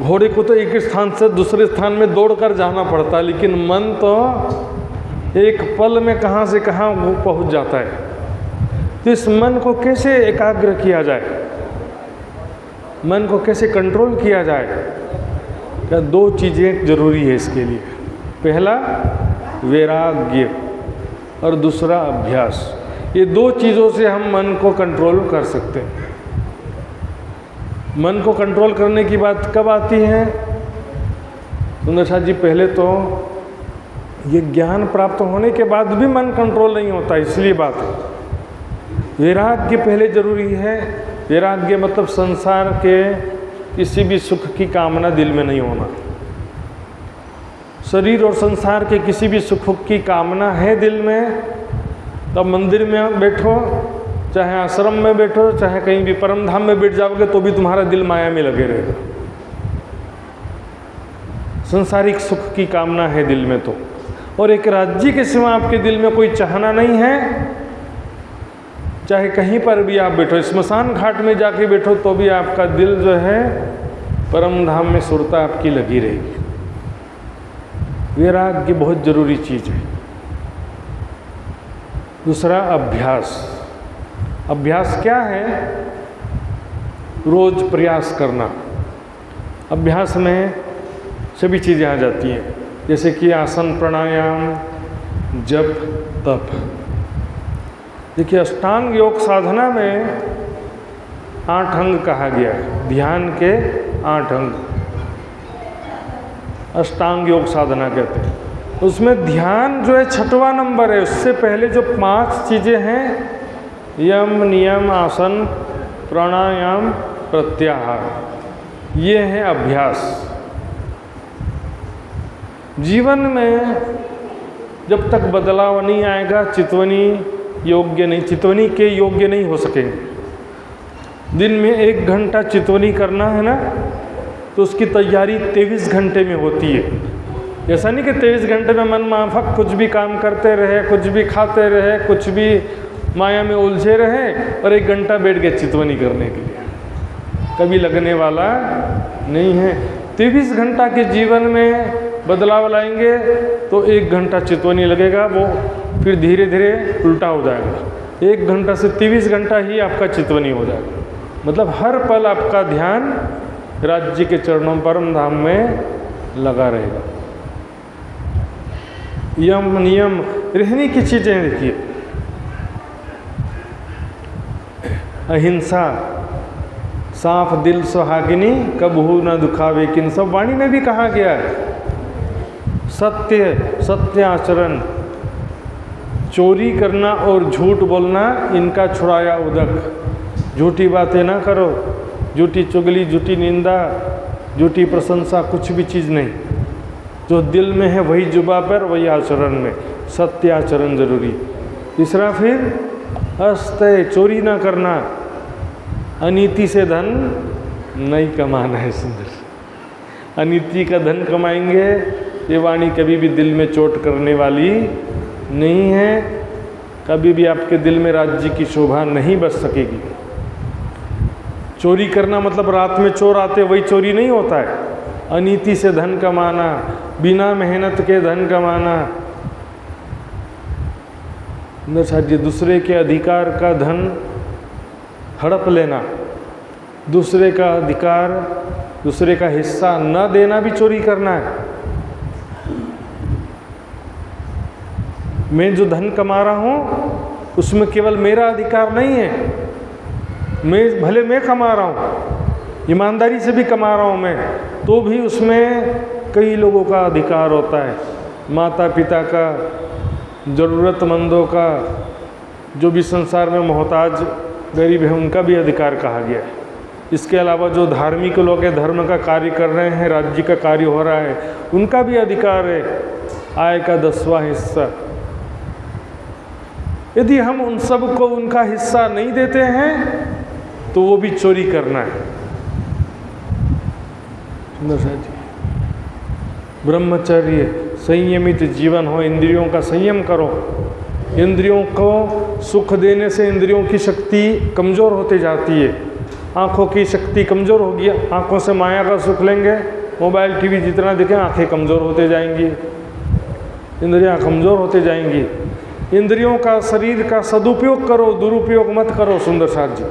S1: घोड़े को तो एक स्थान से दूसरे स्थान में दौड़कर जाना पड़ता है, लेकिन मन तो एक पल में कहाँ से कहाँ वो पहुँच जाता है। तो इस मन को कैसे एकाग्र किया जाए, मन को कैसे कंट्रोल किया जाए? क्या दो चीज़ें जरूरी है इसके लिए। पहला वैराग्य और दूसरा अभ्यास। ये दो चीज़ों से हम मन को कंट्रोल कर सकते हैं। मन को कंट्रोल करने की बात कब आती है सुंदर साथ जी? पहले तो ये ज्ञान प्राप्त होने के बाद भी मन कंट्रोल नहीं होता, इसलिए बात है। वैराग्य पहले जरूरी है। वैराग्य मतलब संसार के किसी भी सुख की कामना दिल में नहीं होना। शरीर और संसार के किसी भी सुख की कामना है दिल में, तब मंदिर में बैठो, चाहे आश्रम में बैठो, चाहे कहीं भी परम धाम में बैठ जाओगे, तो भी तुम्हारा दिल माया में लगे रहेगा। संसारिक सुख की कामना है दिल में तो, और एक राज्य के सिवा आपके दिल में कोई चाहना नहीं है। चाहे कहीं पर भी आप बैठो, स्मशान घाट में जाके बैठो, तो भी आपका दिल जो है परम धाम में सुरता आपकी लगी रहेगी। वैराग्य बहुत जरूरी चीज़ है। दूसरा अभ्यास। अभ्यास क्या है? रोज प्रयास करना। अभ्यास में सभी चीज़ें आ जाती हैं, जैसे कि आसन, प्राणायाम, जप, तप। देखिए, अष्टांग योग साधना में 8 अंग कहा गया है। ध्यान के 8 अंग अष्टांग योग साधना कहते हैं। उसमें ध्यान जो है 6वां नंबर है। उससे पहले जो 5 चीज़ें हैं, यम, नियम, आसन, प्राणायाम, प्रत्याहार, ये है अभ्यास। जीवन में जब तक बदलाव नहीं आएगा, चितवनी के योग्य नहीं हो सकेंगे। दिन में 1 घंटा चितवनी करना है ना, तो उसकी तैयारी 23 घंटे में होती है। ऐसा नहीं कि 23 घंटे में मन माफक कुछ भी काम करते रहे, कुछ भी खाते रहे, कुछ भी माया में उलझे रहे और 1 घंटा बैठ गए चितवनी करने के लिए। कभी लगने वाला नहीं है। 23 घंटा के जीवन में बदलाव लाएंगे तो 1 घंटा चितवनी लगेगा, वो फिर धीरे धीरे उल्टा हो जाएगा। 1 घंटा से 23 घंटा ही आपका चितवनी हो जाएगा। मतलब हर पल आपका ध्यान राज्य के चरणों परम धाम में लगा रहेगा। यम, नियम, रहने की चीज़ें देखिए, अहिंसा, साफ दिल सुहागिनी, कबहू न दुखावे किन, सब वाणी में भी कहा गया है। सत्य आचरण, चोरी करना और झूठ बोलना, इनका छुड़ाया उदक। झूठी बातें ना करो, झूठी चुगली, झूठी निंदा, झूठी प्रशंसा, कुछ भी चीज़ नहीं। जो दिल में है वही जुबा पर, वही आचरण में। सत्य आचरण जरूरी। तीसरा फिर अस्त्य, चोरी ना करना, अनीति से धन नहीं कमाना है। सुंदर, अनीति का धन कमाएंगे, ये वाणी कभी भी दिल में चोट करने वाली नहीं है। कभी भी आपके दिल में राज्य की शोभा नहीं बच सकेगी। चोरी करना मतलब रात में चोर आते वही चोरी नहीं होता है। अनीति से धन कमाना, बिना मेहनत के धन कमाना, दूसरे के अधिकार का धन हड़प लेना, दूसरे का अधिकार, दूसरे का हिस्सा न देना भी चोरी करना है। मैं जो धन कमा रहा हूँ उसमें केवल मेरा अधिकार नहीं है। मैं कमा रहा हूँ, ईमानदारी से भी कमा रहा हूँ मैं, तो भी उसमें कई लोगों का अधिकार होता है। माता पिता का, ज़रूरतमंदों का, जो भी संसार में मोहताज गरीब है, उनका भी अधिकार कहा गया है। इसके अलावा जो धार्मिक लोग हैं, धर्म का कार्य कर रहे हैं, राज्य का कार्य हो रहा है, उनका भी अधिकार है आय का 10वां हिस्सा। यदि हम उन सब को उनका हिस्सा नहीं देते हैं तो वो भी चोरी करना है। ब्रह्मचर्य, संयमित जीवन हो, इंद्रियों का संयम करो। इंद्रियों को सुख देने से इंद्रियों की शक्ति कमज़ोर होती जाती है। आँखों की शक्ति कमज़ोर होगी, आँखों से माया का सुख लेंगे, मोबाइल टीवी जितना देखें आँखें कमज़ोर होते जाएंगी, इंद्रियाँ कमज़ोर होते जाएंगी। इंद्रियों का, शरीर का सदुपयोग करो, दुरुपयोग मत करो सुंदर साथ जी।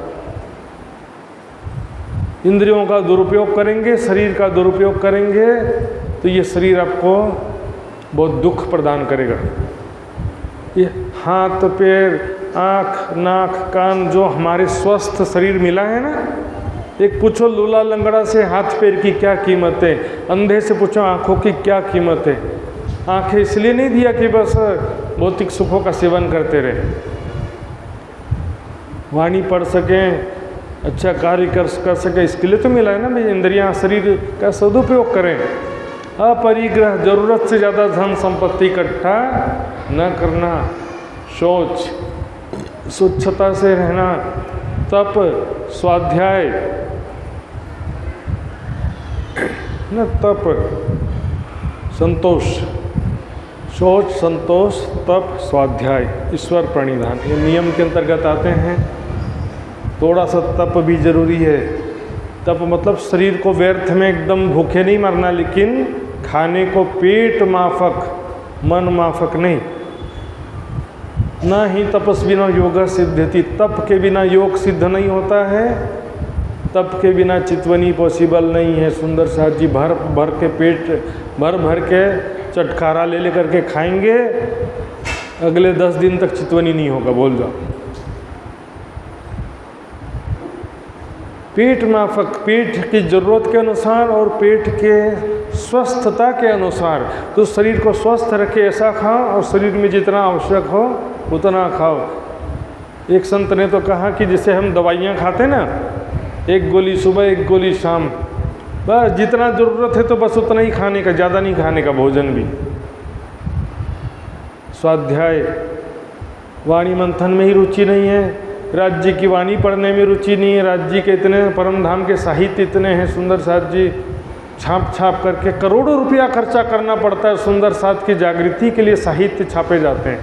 S1: इंद्रियों का दुरुपयोग करेंगे, शरीर का दुरुपयोग करेंगे तो ये शरीर आपको बहुत दुख प्रदान करेगा। ये हाथ, पैर, आँख, नाक, कान जो हमारे स्वस्थ शरीर मिला है ना, एक पूछो लूला लंगड़ा से हाथ पैर की क्या कीमत है, अंधे से पूछो आँखों की क्या कीमत है। आँखें इसलिए नहीं दिया कि बस भौतिक सुखों का सेवन करते रहे, वाणी पढ़ सकें, अच्छा कार्य कर सके, इसके लिए तो मिला है ना भाई। इंद्रियां, शरीर का सदुपयोग करें। अपरिग्रह, जरूरत से ज़्यादा धन संपत्ति इकट्ठा न करना, शौच, स्वच्छता से रहना, तप, स्वाध्याय न, तप, संतोष, शौच, संतोष, तप, स्वाध्याय, ईश्वर प्रणिधान, ये नियम के अंतर्गत आते हैं। थोड़ा सा तप भी जरूरी है। तप मतलब शरीर को व्यर्थ में एकदम भूखे नहीं मरना, लेकिन खाने को पेट माफक, मन माफक नहीं। ना ही तपस्विनो योग सिद्ध्यति, तप के बिना योग सिद्ध नहीं होता है, तप के बिना चितवनी पॉसिबल नहीं है। सुंदर साथ जी भर भर के पेट, भर भर के चटकारा ले लेकर के खाएंगे, अगले 10 दिन तक चितवनी नहीं होगा, बोल जाओ। पेट माफक, पेट की ज़रूरत के अनुसार और पेट के स्वस्थता के अनुसार, तो शरीर को स्वस्थ रखे ऐसा खाओ और शरीर में जितना आवश्यक हो उतना खाओ। एक संत ने तो कहा कि जैसे हम दवाइयाँ खाते ना, 1 गोली सुबह 1 गोली शाम, बस जितना ज़रूरत है तो बस उतना ही खाने का, ज़्यादा नहीं खाने का भोजन भी। स्वाध्याय, वाणी मंथन में ही रुचि नहीं है, राज्य की वाणी पढ़ने में रुचि नहीं है। राज्य के इतने परम धाम के साहित्य इतने हैं सुंदर साथ जी, छाप छाप करके करोड़ों रुपया खर्चा करना पड़ता है सुंदर साथ की जागृति के लिए, साहित्य छापे जाते हैं,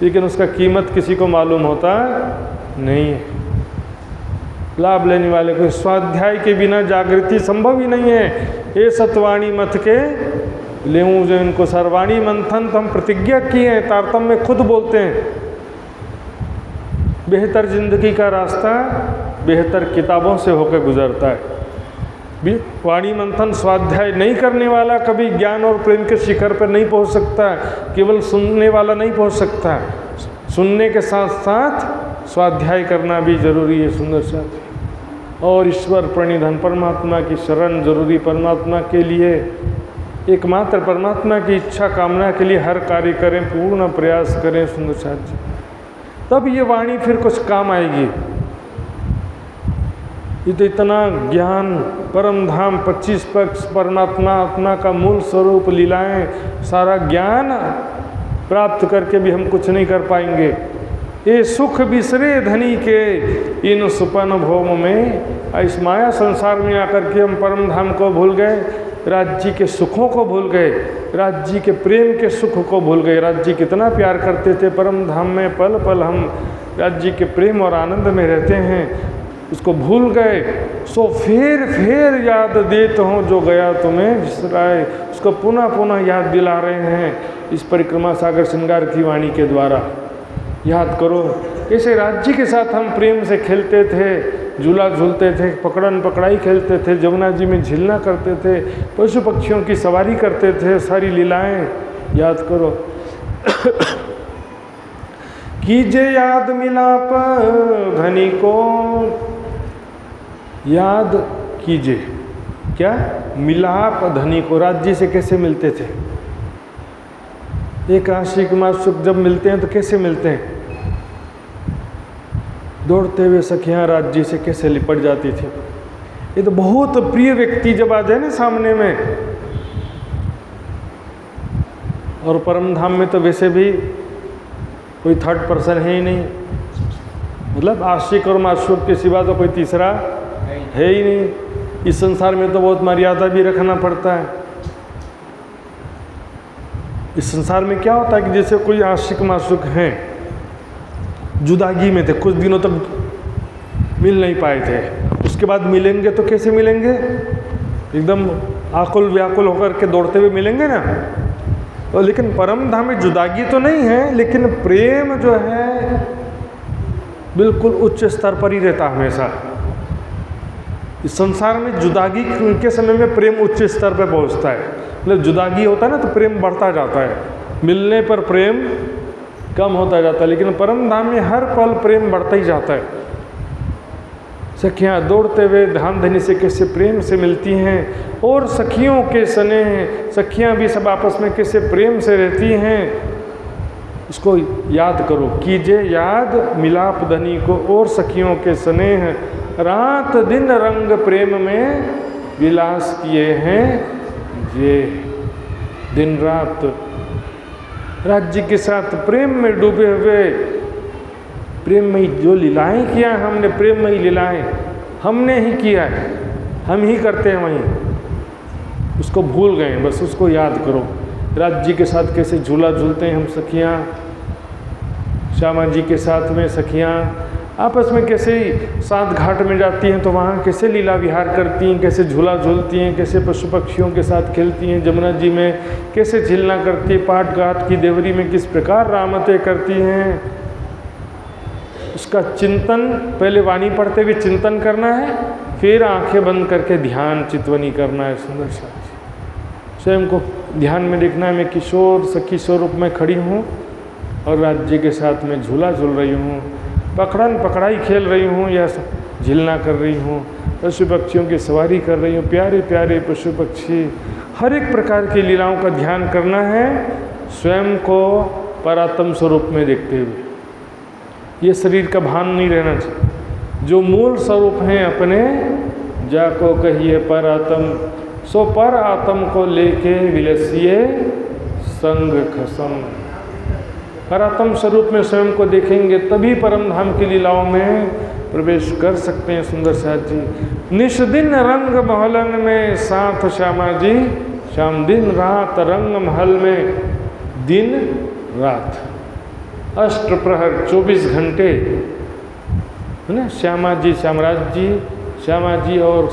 S1: लेकिन उसका कीमत किसी को मालूम होता नहीं है। लाभ लेने वाले को स्वाध्याय के बिना जागृति संभव ही नहीं है। ये सतवाणी मत के लेऊँ जो इनको सर्वाणी मंथन तो हम प्रतिज्ञा किए हैं, तारतम्य खुद बोलते हैं। बेहतर जिंदगी का रास्ता बेहतर किताबों से होकर गुजरता है। वाणी मंथन स्वाध्याय नहीं करने वाला कभी ज्ञान और प्रेम के शिखर पर नहीं पहुंच सकता। केवल सुनने वाला नहीं पहुंच सकता, सुनने के साथ साथ स्वाध्याय करना भी जरूरी है सुंदर साथ। और ईश्वर प्रणिधान, परमात्मा की शरण जरूरी। परमात्मा के लिए, एकमात्र परमात्मा की इच्छा कामना के लिए हर कार्य करें, पूर्ण प्रयास करें सुंदर साथ जी, तब ये वाणी फिर कुछ काम आएगी। ये तो इतना ज्ञान, परम धाम, 25 पक्ष, परमात्मा, आत्मा का मूल स्वरूप, लीलाएं, सारा ज्ञान प्राप्त करके भी हम कुछ नहीं कर पाएंगे। ये सुख बिसरे धनी के इन सुपन भोम में, इस माया संसार में आकर के हम परम धाम को भूल गए, राज्य के सुखों को भूल गए, राज्य के प्रेम के सुख को भूल गए। राज्य कितना प्यार करते थे, परम धाम में पल पल हम राज्य के प्रेम और आनंद में रहते हैं, उसको भूल गए। सो फेर याद देत हूँ जो गया तुम्हें बिसराए, उसको पुनः पुनः याद दिला रहे हैं इस परिक्रमा सागर श्रृंगार की वाणी के द्वारा। याद करो कैसे राज्य के साथ हम प्रेम से खेलते थे, झूला झूलते थे, पकड़न पकड़ाई खेलते थे, जमुना जी में झीलना करते थे, पशु पक्षियों की सवारी करते थे, सारी लीलाएं याद करो। कीजे याद मिलाप धनी को, याद कीजिए क्या, मिलाप धनी को। राज्य से कैसे मिलते थे, एक आशिक माशूक जब मिलते हैं तो कैसे मिलते हैं, दौड़ते हुए सखियां राज्य से कैसे लिपट जाती थी। ये तो बहुत प्रिय व्यक्ति जब आ जाए ना सामने में, और परम धाम में तो वैसे भी कोई थर्ड पर्सन है ही नहीं, मतलब आशिक और माशूक के सिवा तो कोई तीसरा है ही नहीं। इस संसार में तो बहुत मर्यादा भी रखना पड़ता है। इस संसार में क्या होता है कि जैसे कोई आशिक माशूक हैं, जुदागी में थे, कुछ दिनों तक मिल नहीं पाए थे, उस उसके बाद मिलेंगे तो कैसे मिलेंगे? एकदम आकुल व्याकुल होकर के दौड़ते हुए मिलेंगे ना। तो लेकिन परम धाम में जुदागी तो नहीं है, लेकिन प्रेम जो है बिल्कुल उच्च स्तर पर ही रहता हमेशा। इस संसार में जुदागी के समय में प्रेम उच्च स्तर पर पहुंचता है। मतलब जुदागी होता है ना तो प्रेम बढ़ता जाता है, मिलने पर प्रेम कम होता जाता है, लेकिन परम धाम में हर पल प्रेम बढ़ता ही जाता है। सखियाँ दौड़ते हुए धाम धनी से कैसे प्रेम से मिलती हैं, और सखियों के स्नेह, सखियाँ भी सब आपस में कैसे प्रेम से रहती हैं, इसको याद करो। कीजिए याद मिलाप धनी को और सखियों के स्नेह, रात दिन रंग प्रेम में विलास किए हैं ये। दिन रात राज्य के साथ प्रेम में डूबे हुए, प्रेममयी जो लीलाएं किया हमने, प्रेममयी लीलाएं हमने ही किया है, हम ही करते हैं वहीं, उसको भूल गए। बस उसको याद करो। राज्य के साथ कैसे झूला झूलते हैं हम सखियाँ, श्यामा जी के साथ में सखियाँ आपस में कैसे सात घाट में जाती हैं तो वहाँ कैसे लीला विहार करती हैं, कैसे झूला झूलती हैं, कैसे पशु पक्षियों के साथ खेलती हैं, जमुना जी में कैसे झिलना करती है, पाट घाट की देवरी में किस प्रकार रामतें करती हैं। उसका चिंतन पहले वाणी पढ़ते हुए चिंतन करना है, फिर आंखें बंद करके ध्यान चितवनी करना है। सुंदर सा स्वयं को ध्यान में देखना है, मैं किशोर सखी स्वरूप में खड़ी हूँ और राज्य के साथ में झूला झूल रही हूँ, पकड़न पकड़ाई खेल रही हूँ या झिलना कर रही हूँ, पशु पक्षियों की सवारी कर रही हूँ, प्यारे प्यारे पशु पक्षी, हर एक प्रकार की लीलाओं का ध्यान करना है, स्वयं को परात्म स्वरूप में देखते हुए। ये शरीर का भान नहीं रहना चाहिए। जो मूल स्वरूप हैं अपने, जाको कहिए परात्म, सो पर आत्म को लेके विलसिए संग खसम। परात्म स्वरूप में स्वयं को देखेंगे तभी परम धाम की लीलाओं में प्रवेश कर सकते हैं। सुंदर साथ जी निश दिन रंग महलन में साथ श्यामा जी, श्याम दिन रात रंग महल में, दिन रात अष्ट प्रहर 24 घंटे है ना। श्यामा जी, श्यामराज जी, श्यामा जी और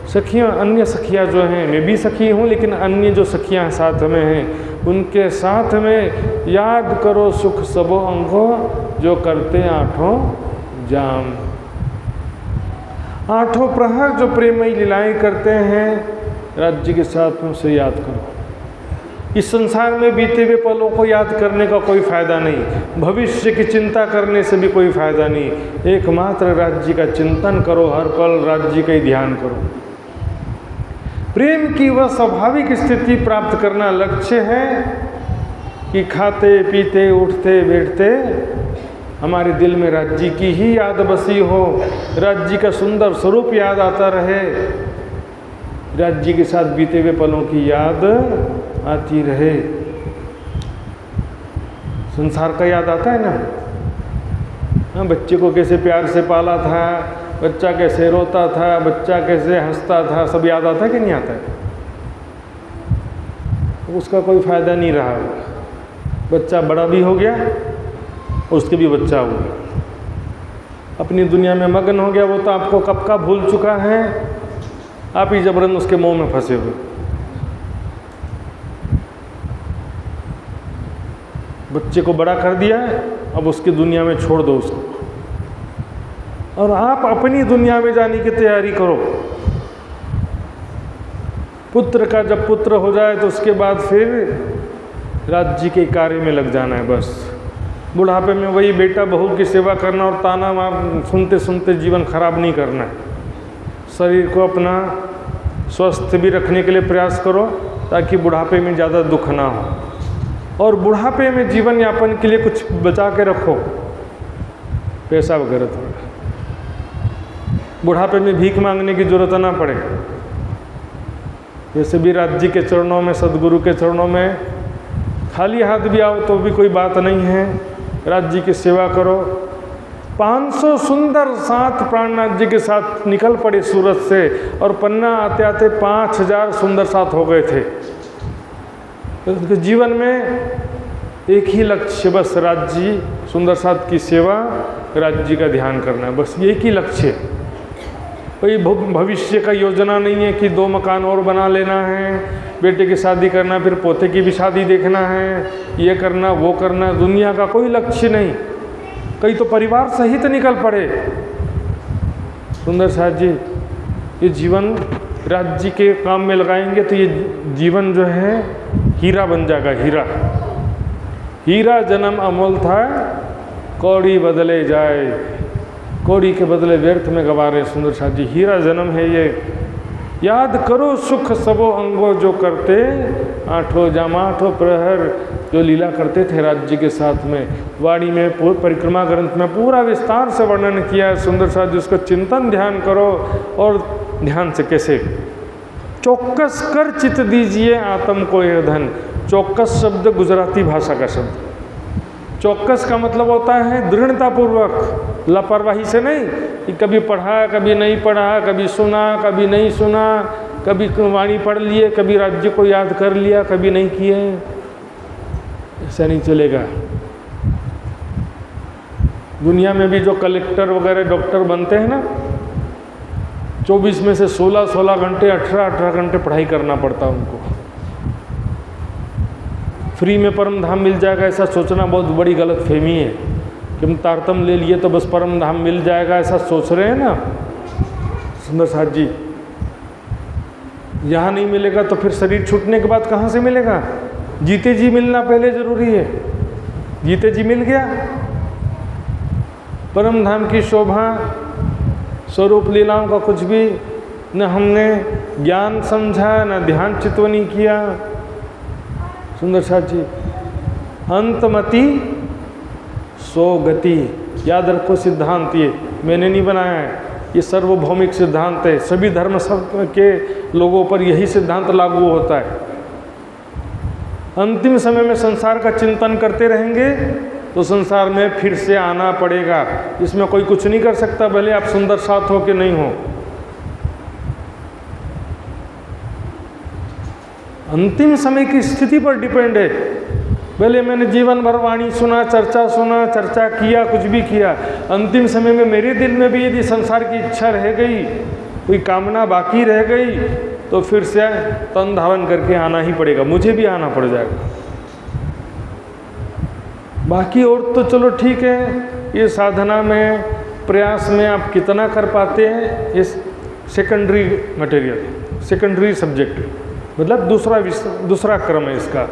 S1: सखियाँ, अन्य सखियाँ जो हैं, मैं भी सखी हूँ लेकिन अन्य जो सखियाँ साथ में हैं उनके साथ में याद करो सुख सबो अंगो, जो करते आठों जाम। आठों प्रहर जो प्रेमयी लीलाएं करते हैं राज्य के साथ में, उसे याद करो। इस संसार में बीते हुए पलों को याद करने का कोई फायदा नहीं, भविष्य की चिंता करने से भी कोई फायदा नहीं। एकमात्र राज्य का चिंतन करो, हर पल राज्य का ही ध्यान करो। प्रेम की वह स्वाभाविक स्थिति प्राप्त करना लक्ष्य है कि खाते पीते उठते बैठते हमारे दिल में राज्य की ही याद बसी हो, राज्य का सुंदर स्वरूप याद आता रहे, राज्य के साथ बीते हुए पलों की याद आती रहे। संसार का याद आता है ना, हाँ, बच्चे को कैसे प्यार से पाला था, बच्चा कैसे रोता था, बच्चा कैसे हंसता था, सब याद आता है कि नहीं आता है? उसका कोई फायदा नहीं रहा। बच्चा बड़ा भी हो गया, उसके भी बच्चा हो गया, अपनी दुनिया में मगन हो गया, वो तो आपको कब का भूल चुका है, आप ही जबरन उसके मोह में फंसे हुए। बच्चे को बड़ा कर दिया है, अब उसकी दुनिया में छोड़ दो उसको, और आप अपनी दुनिया में जाने की तैयारी करो। पुत्र का जब पुत्र हो जाए तो उसके बाद फिर राज्य के कार्य में लग जाना है। बस बुढ़ापे में वही बेटा बहू की सेवा करना और ताना मार सुनते सुनते जीवन खराब नहीं करना है। शरीर को अपना स्वस्थ भी रखने के लिए प्रयास करो ताकि बुढ़ापे में ज़्यादा दुख ना हो, और बुढ़ापे में जीवन यापन के लिए कुछ बचा के रखो, पैसा वगैरह थोड़ा। बुढ़ापे में भीख मांगने की जरूरत ना पड़े। वैसे भी राज्य के चरणों में, सदगुरु के चरणों में खाली हाथ भी आओ तो भी कोई बात नहीं है। राज्य की सेवा करो। 500 सुंदर साथ प्राणनाथ जी के साथ निकल पड़े सूरत से, और पन्ना आते आते 5000 सुंदर साथ हो गए थे। तो उनके जीवन में एक ही लक्ष्य, बस राज्य सुंदर साथ की सेवा, राज्य का ध्यान करना है, बस यही की लक्ष्य। कोई भविष्य का योजना नहीं है कि 2 मकान और बना लेना है, बेटे की शादी करना, फिर पोते की भी शादी देखना है, ये करना वो करना, दुनिया का कोई लक्ष्य नहीं। कई तो परिवार सहित निकल पड़े। सुंदर साथ जी, ये जीवन राज्य के काम में लगाएंगे तो ये जीवन जो है हीरा बन जाएगा। हीरा, हीरा जन्म अमोल था, कौड़ी बदले जाए, कौड़ी के बदले व्यर्थ में गवा रहे। सुंदर साथ जी, हीरा जन्म है ये। याद करो सुख सबो अंगो जो करते, आठों जामा आठों प्रहर, जो लीला करते थे राज्य के साथ में। वाणी में परिक्रमा ग्रंथ में पूरा विस्तार से वर्णन किया है। सुंदर साथ जी, उसका चिंतन ध्यान करो। और ध्यान से कैसे? चौकस कर चित दीजिए आत्म को यह धन। चौकस शब्द गुजराती भाषा का शब्द। चौकस का मतलब होता है दृढ़तापूर्वक, लापरवाही से नहीं कि कभी पढ़ा कभी नहीं पढ़ा, कभी सुना कभी नहीं सुना, कभी वाणी पढ़ लिए, कभी राज्य को याद कर लिया, कभी नहीं किए। ऐसा नहीं चलेगा। दुनिया में भी जो कलेक्टर वगैरह डॉक्टर बनते हैं ना, 24 में से 16 घंटे 18 घंटे पढ़ाई करना पड़ता है उनको। फ्री में परम धाम मिल जाएगा ऐसा सोचना बहुत बड़ी गलत फहमी है कि हम तारतम ले लिए तो बस परम धाम मिल जाएगा, ऐसा सोच रहे हैं ना सुंदर साथ जी। यहाँ नहीं मिलेगा तो फिर शरीर छूटने के बाद कहाँ से मिलेगा? जीते जी मिलना पहले जरूरी है। जीते जी मिल गया, परम धाम की शोभा, स्वरूप लीलाओं का कुछ भी न हमने ज्ञान समझा, न ध्यान चितवनी किया। सुंदर साथ जी, अंतमति सो गति, याद रखो सिद्धांत ये मैंने नहीं बनाया है, ये सार्वभौमिक सिद्धांत है। सभी धर्म सब के लोगों पर यही सिद्धांत लागू होता है। अंतिम समय में संसार का चिंतन करते रहेंगे तो संसार में फिर से आना पड़ेगा। इसमें कोई कुछ नहीं कर सकता, भले आप सुंदर साथ हो कि नहीं हो। अंतिम समय की स्थिति पर डिपेंड है। भले मैंने जीवन भर वाणी सुना, चर्चा किया, कुछ भी किया, अंतिम समय में मेरे दिल में भी यदि संसार की इच्छा रह गई, कोई कामना बाकी रह गई, तो फिर से तन धारण करके आना ही पड़ेगा। मुझे भी आना पड़ जाएगा। बाकी और तो चलो ठीक है, ये साधना में प्रयास में आप कितना कर पाते हैं, ये सेकेंडरी मटेरियल, सेकेंडरी सब्जेक्ट, मतलब दूसरा क्रम है इसका।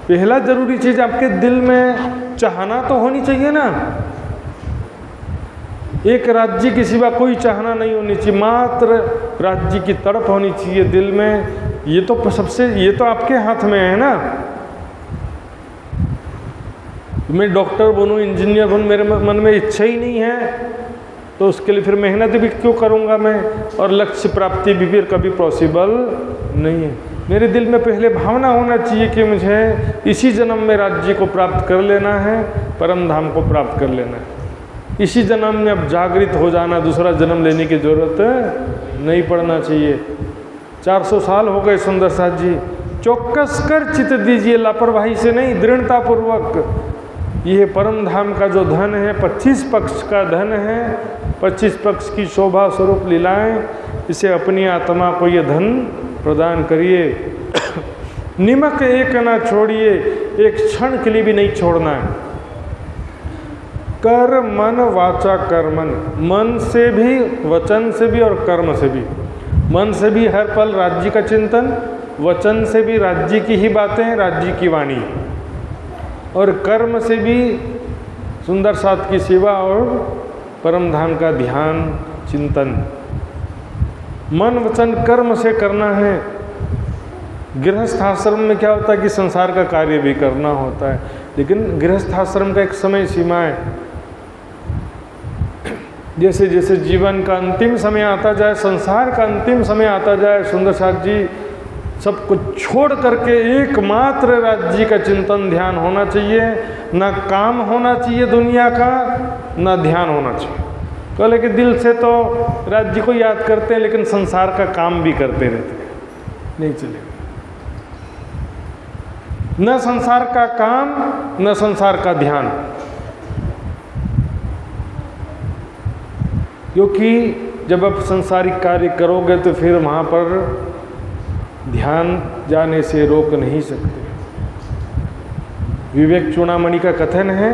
S1: पहला जरूरी चीज़ आपके दिल में चाहना तो होनी चाहिए ना। एक राज्य के सिवा कोई चाहना नहीं होनी चाहिए, मात्र राज्य की तड़प होनी चाहिए दिल में। ये तो आपके हाथ में है ना। मैं डॉक्टर बनूं, इंजीनियर बनूं, मेरे मन में इच्छा ही नहीं है तो उसके लिए फिर मेहनत भी क्यों करूंगा मैं, और लक्ष्य प्राप्ति भी फिर कभी पॉसिबल नहीं है। मेरे दिल में पहले भावना होना चाहिए कि मुझे इसी जन्म में राज्य को प्राप्त कर लेना है, परम धाम को प्राप्त कर लेना है। इसी जन्म में अब जागृत हो जाना, दूसरा जन्म लेने की जरूरत नहीं पड़ना चाहिए। 400 साल हो गए सुंदर साथ जी। चौकस कर चित दीजिए, लापरवाही से नहीं, दृढ़तापूर्वक। यह परम धाम का जो धन है 25 पक्ष का धन है, 25 पक्ष की शोभा स्वरूप लीलाएं, इसे अपनी आत्मा को ये धन प्रदान करिए। निमक एक ना छोड़िए, एक क्षण के लिए भी नहीं छोड़ना है। कर मन वाचा कर्मन, मन से भी, वचन से भी और कर्म से भी। मन से भी हर पल राज्य का चिंतन, वचन से भी राज्य की ही बातें, राज्य की वाणी, और कर्म से भी सुंदर साथ की सेवा और परम धाम का ध्यान चिंतन। मन वचन कर्म से करना है। गृहस्थ आश्रम में क्या होता है कि संसार का कार्य भी करना होता है, लेकिन गृहस्थ आश्रम का एक समय सीमा है। जैसे जैसे जीवन का अंतिम समय आता जाए, संसार का अंतिम समय आता जाए, सुंदर साथ जी, सब कुछ छोड़ करके एकमात्र राज्य का चिंतन ध्यान होना चाहिए। ना काम होना चाहिए दुनिया का, ना ध्यान होना चाहिए। कहले कि दिल से तो राज्य को याद करते हैं लेकिन संसार का काम भी करते रहते हैं, नहीं चलेगा। न संसार का काम, न संसार का ध्यान। क्योंकि जब आप संसारिक कार्य करोगे तो फिर वहाँ पर ध्यान जाने से रोक नहीं सकते। विवेक चूड़ामणि का कथन है,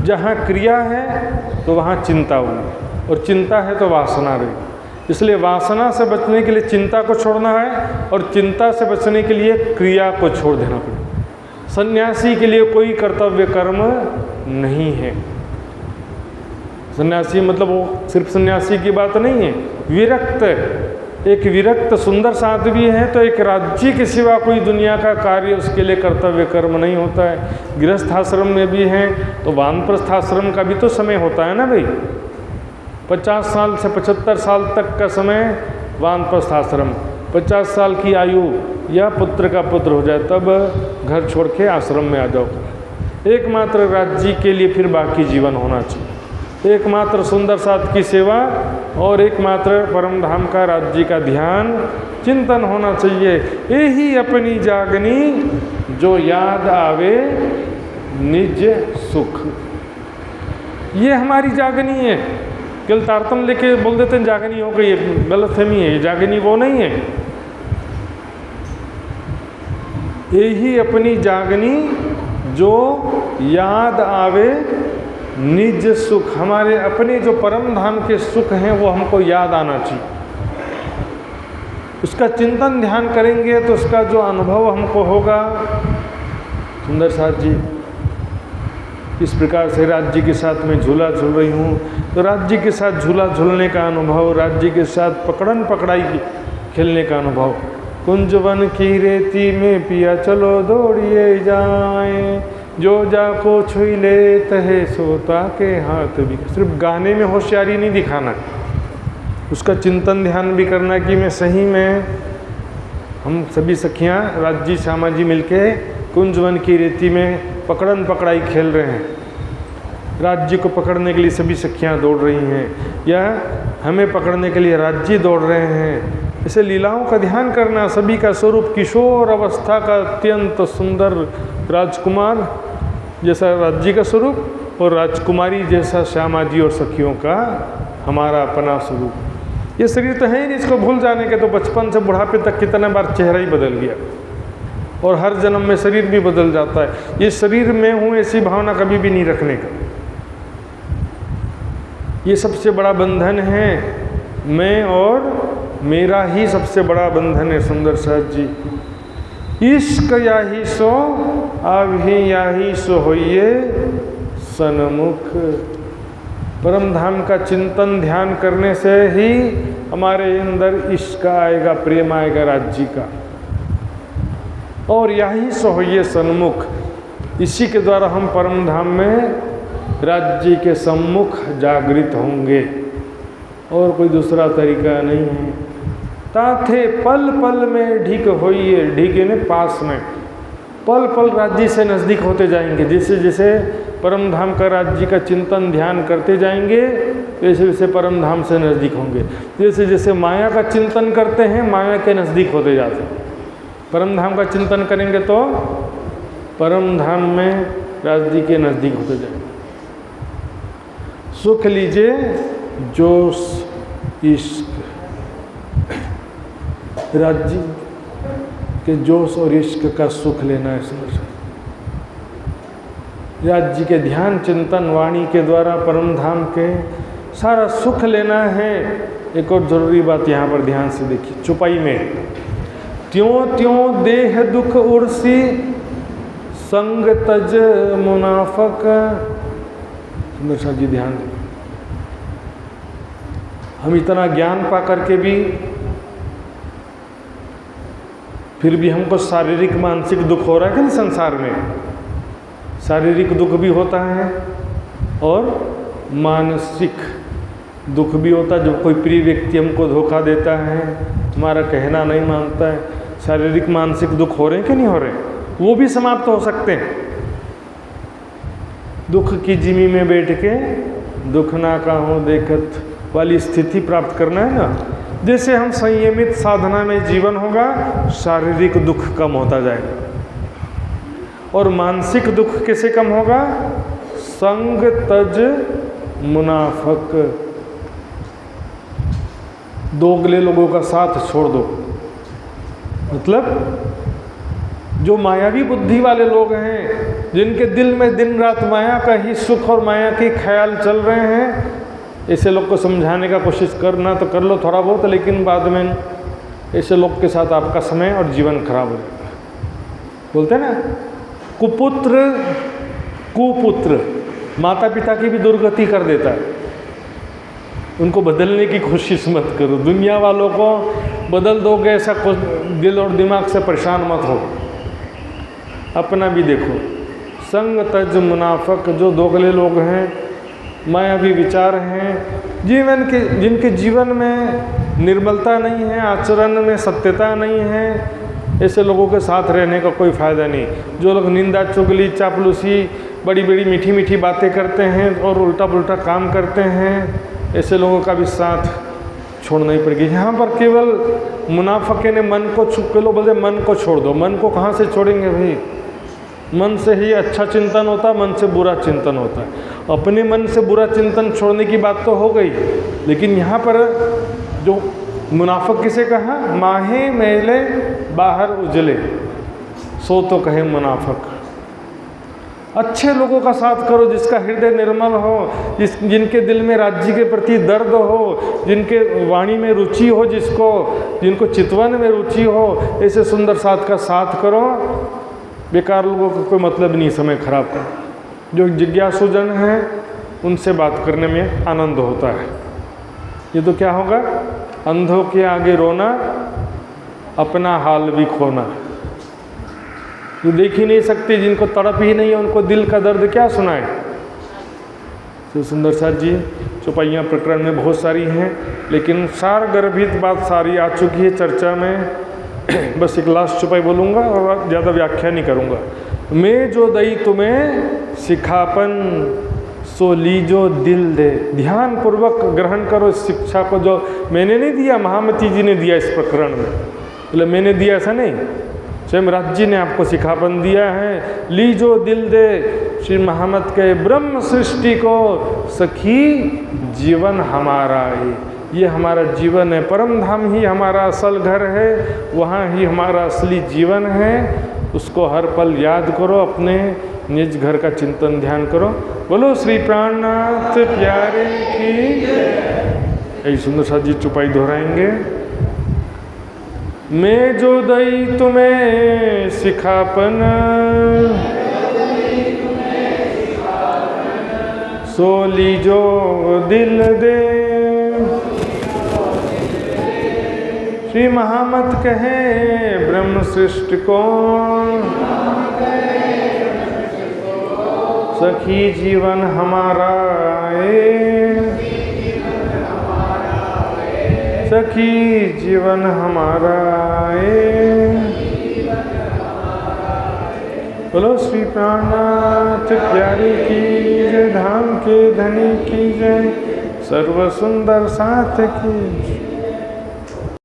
S1: जहाँ क्रिया है तो वहाँ चिंता होगी, और चिंता है तो वासना रहेगी। इसलिए वासना से बचने के लिए चिंता को छोड़ना है, और चिंता से बचने के लिए क्रिया को छोड़ देना पड़ेगा। सन्यासी के लिए कोई कर्तव्य कर्म नहीं है। सन्यासी मतलब वो सिर्फ सन्यासी की बात नहीं है, विरक्त, एक विरक्त सुंदर साध्वी है तो एक राज्य के सिवा कोई दुनिया का कार्य उसके लिए कर्तव्य कर्म नहीं होता है। गृहस्थाश्रम में भी हैं तो वानप्रस्थाश्रम का भी तो समय होता है ना भाई। 50 साल से 75 साल तक का समय वानप्रस्थाश्रम, 50 साल की आयु या पुत्र का पुत्र हो जाए तब घर छोड़ के आश्रम में आ जाओ। एकमात्र राज्य के लिए फिर बाकी जीवन होना चाहिए, एकमात्र सुंदर साथ की सेवा और एकमात्र परम धाम का राज्य का ध्यान चिंतन होना चाहिए। यही अपनी जागनी जो याद आवे निज सुख, ये हमारी जागनी है। केवल तारतम लेके बोल देते हैं जागनी हो गई, गलतफहमी है, ये जागनी वो नहीं है। यही अपनी जागनी जो याद आवे निज सुख, हमारे अपने जो परम धाम के सुख हैं वो हमको याद आना चाहिए। उसका चिंतन ध्यान करेंगे तो उसका जो अनुभव हमको होगा। सुंदर साथ जी इस प्रकार से राज्य के साथ में झूला झूल रही हूँ, तो राज्य के साथ झूला झूलने का अनुभव, राज्य के साथ पकड़न पकड़ाई खेलने का अनुभव। कुंजवन की रेती में पिया चलो दौड़िए जाएं, जो जाको छुई ले तहे सोता के हाथ भी। सिर्फ गाने में होशियारी नहीं दिखाना, उसका चिंतन ध्यान भी करना कि मैं सही में, हम सभी सखियाँ राज्य श्यामा जी मिलके कुंजवन की रेती में पकड़न पकड़ाई खेल रहे हैं। राज्य को पकड़ने के लिए सभी सखियाँ दौड़ रही हैं, या हमें पकड़ने के लिए राज्य दौड़ रहे हैं। इसे लीलाओं का ध्यान करना, सभी का स्वरूप किशोर अवस्था का अत्यंत सुंदर राजकुमार जैसा राज्य का स्वरूप, और राजकुमारी जैसा श्यामा जी और सखियों का हमारा अपना स्वरूप। ये शरीर तो है ही नहीं, इसको भूल जाने के तो बचपन से बुढ़ापे तक कितने बार चेहरा ही बदल गया, और हर जन्म में शरीर भी बदल जाता है। ये शरीर में हूँ ऐसी भावना कभी भी नहीं रखने का। ये सबसे बड़ा बंधन है, मैं और मेरा ही सबसे बड़ा बंधन है। सुंदर साथ जी, इश्क याही सो अभी याही सो होइए सन्मुख। परम धाम का चिंतन ध्यान करने से ही हमारे अंदर इश्क आएगा, प्रेम आएगा राज्य का, और यही सो होइए सन्मुख। इसी के द्वारा हम परम धाम में राज्य के सम्मुख जागृत होंगे, और कोई दूसरा तरीका नहीं है। ताथे पल पल में ढीक होइए, ढीक यानी पास में, पल पल राज्य से नज़दीक होते जाएंगे। जैसे जैसे परम धाम का राज्य का चिंतन ध्यान करते जाएंगे वैसे वैसे परम धाम से नज़दीक होंगे। जैसे जैसे माया का चिंतन करते हैं माया के नज़दीक होते जाते हैं। परम धाम का चिंतन करेंगे तो परम धाम में राज्य के नज़दीक होते जाएंगे। सुख लीजिए जोश इश्क, राज्य के जोश और इश्क का सुख लेना है। समझ, राज्य के ध्यान चिंतन वाणी के द्वारा परम धाम के सारा सुख लेना है। एक और जरूरी बात यहाँ पर ध्यान से देखिए, चुपाई में त्यों त्यों देह दुख उर्सी संग तज मुनाफक। सुंदर साथ जी ध्यान दें, हम इतना ज्ञान पा करके भी फिर भी हमको शारीरिक मानसिक दुख हो रहा है कि नहीं। संसार में शारीरिक दुख भी होता है और मानसिक दुख भी होता है। जब कोई प्रिय व्यक्ति हमको धोखा देता है, हमारा कहना नहीं मानता है, शारीरिक मानसिक दुख हो रहे हैं कि नहीं हो रहे हैं, वो भी समाप्त हो सकते हैं। दुख की जिमी में बैठ के दुख ना काहूं देखत वाली स्थिति प्राप्त करना है ना। जैसे हम संयमित साधना में जीवन होगा, शारीरिक दुख कम होता जाएगा। और मानसिक दुख कैसे कम होगा? संग तज मुनाफक। दोगले लोगों का साथ छोड़ दो। मतलब जो मायावी बुद्धि वाले लोग हैं, जिनके दिल में दिन रात माया का ही सुख और माया के ख्याल चल रहे हैं, ऐसे लोग को समझाने का कोशिश करना तो कर लो थोड़ा बहुत, लेकिन बाद में ऐसे लोग के साथ आपका समय और जीवन खराब हो जाता है। बोलते हैं ना, कुपुत्र माता पिता की भी दुर्गति कर देता है। उनको बदलने की कोशिश मत करो। दुनिया वालों को बदल दोगे ऐसा कुछ दिल और दिमाग से परेशान मत हो। अपना भी देखो। संग तज मुनाफक, जो दोगले लोग हैं, मायावी विचार हैं, जिनके जीवन में निर्मलता नहीं है, आचरण में सत्यता नहीं है, ऐसे लोगों के साथ रहने का कोई फ़ायदा नहीं। जो लोग निंदा चुगली चापलूसी बड़ी बड़ी मीठी मीठी बातें करते हैं और उल्टा पुल्टा काम करते हैं, ऐसे लोगों का भी साथ छोड़ना ही पड़ेगा। यहाँ पर केवल मुनाफके ने मन को लोग बोलते मन को छोड़ दो। मन को कहाँ से छोड़ेंगे भाई? मन से ही अच्छा चिंतन होता है, मन से बुरा चिंतन होता है। अपने मन से बुरा चिंतन छोड़ने की बात तो हो गई, लेकिन यहाँ पर जो मुनाफक किसे कहा? माहे मैले बाहर उजले, सो तो कहे मुनाफक। अच्छे लोगों का साथ करो, जिसका हृदय निर्मल हो, जिनके दिल में राज्य के प्रति दर्द हो, जिनके वाणी में रुचि हो, जिनको चितवन में रुचि हो, ऐसे सुंदर साथ का साथ करो। बेकार लोगों का कोई मतलब नहीं समय खराब कर। जो जिज्ञासुजन हैं उनसे बात करने में आनंद होता है। ये तो क्या होगा? अंधों के आगे रोना, अपना हाल भी खोना। जो देख ही नहीं सकते, जिनको तड़प ही नहीं है, उनको दिल का दर्द क्या सुनाए? तो सुंदर साथ जी, चौपाइयाँ प्रकरण में बहुत सारी हैं, लेकिन सार गर्भित बात सारी आ चुकी है चर्चा में। बस एक लास्ट चौपाई बोलूँगा और ज़्यादा व्याख्या नहीं करूँगा। मैं जो दई तुम्हें सिखापन, सो लीजो दिल दे। ध्यान पूर्वक ग्रहण करो इस शिक्षा को, जो मैंने नहीं दिया, महामती जी ने दिया इस प्रकरण में। बोले मैंने दिया, ऐसा नहीं, स्वयं राज जी ने आपको सिखापन दिया है। लीजो दिल दे, श्री महामत के ब्रह्म सृष्टि को सखी जीवन हमारा है। ये हमारा जीवन है, परम धाम ही हमारा असल घर है, वहाँ ही हमारा असली जीवन है। उसको हर पल याद करो, अपने निज घर का चिंतन ध्यान करो। बोलो श्री प्राणनाथ प्यारे की। यही सुंदर साथ जी चौपाई दोहराएंगे। मैं जो दई तुम्हें सिखापन, सो लीजो दिल दे। श्री महामत कहे ब्रह्म सृष्टि को, सखी जीवन हमारा है, सखी जीवन हमारा है। बोलो श्री प्राणनाथ प्यारे की जय, धाम के धनी की जय, सर्व सुंदर साथ की।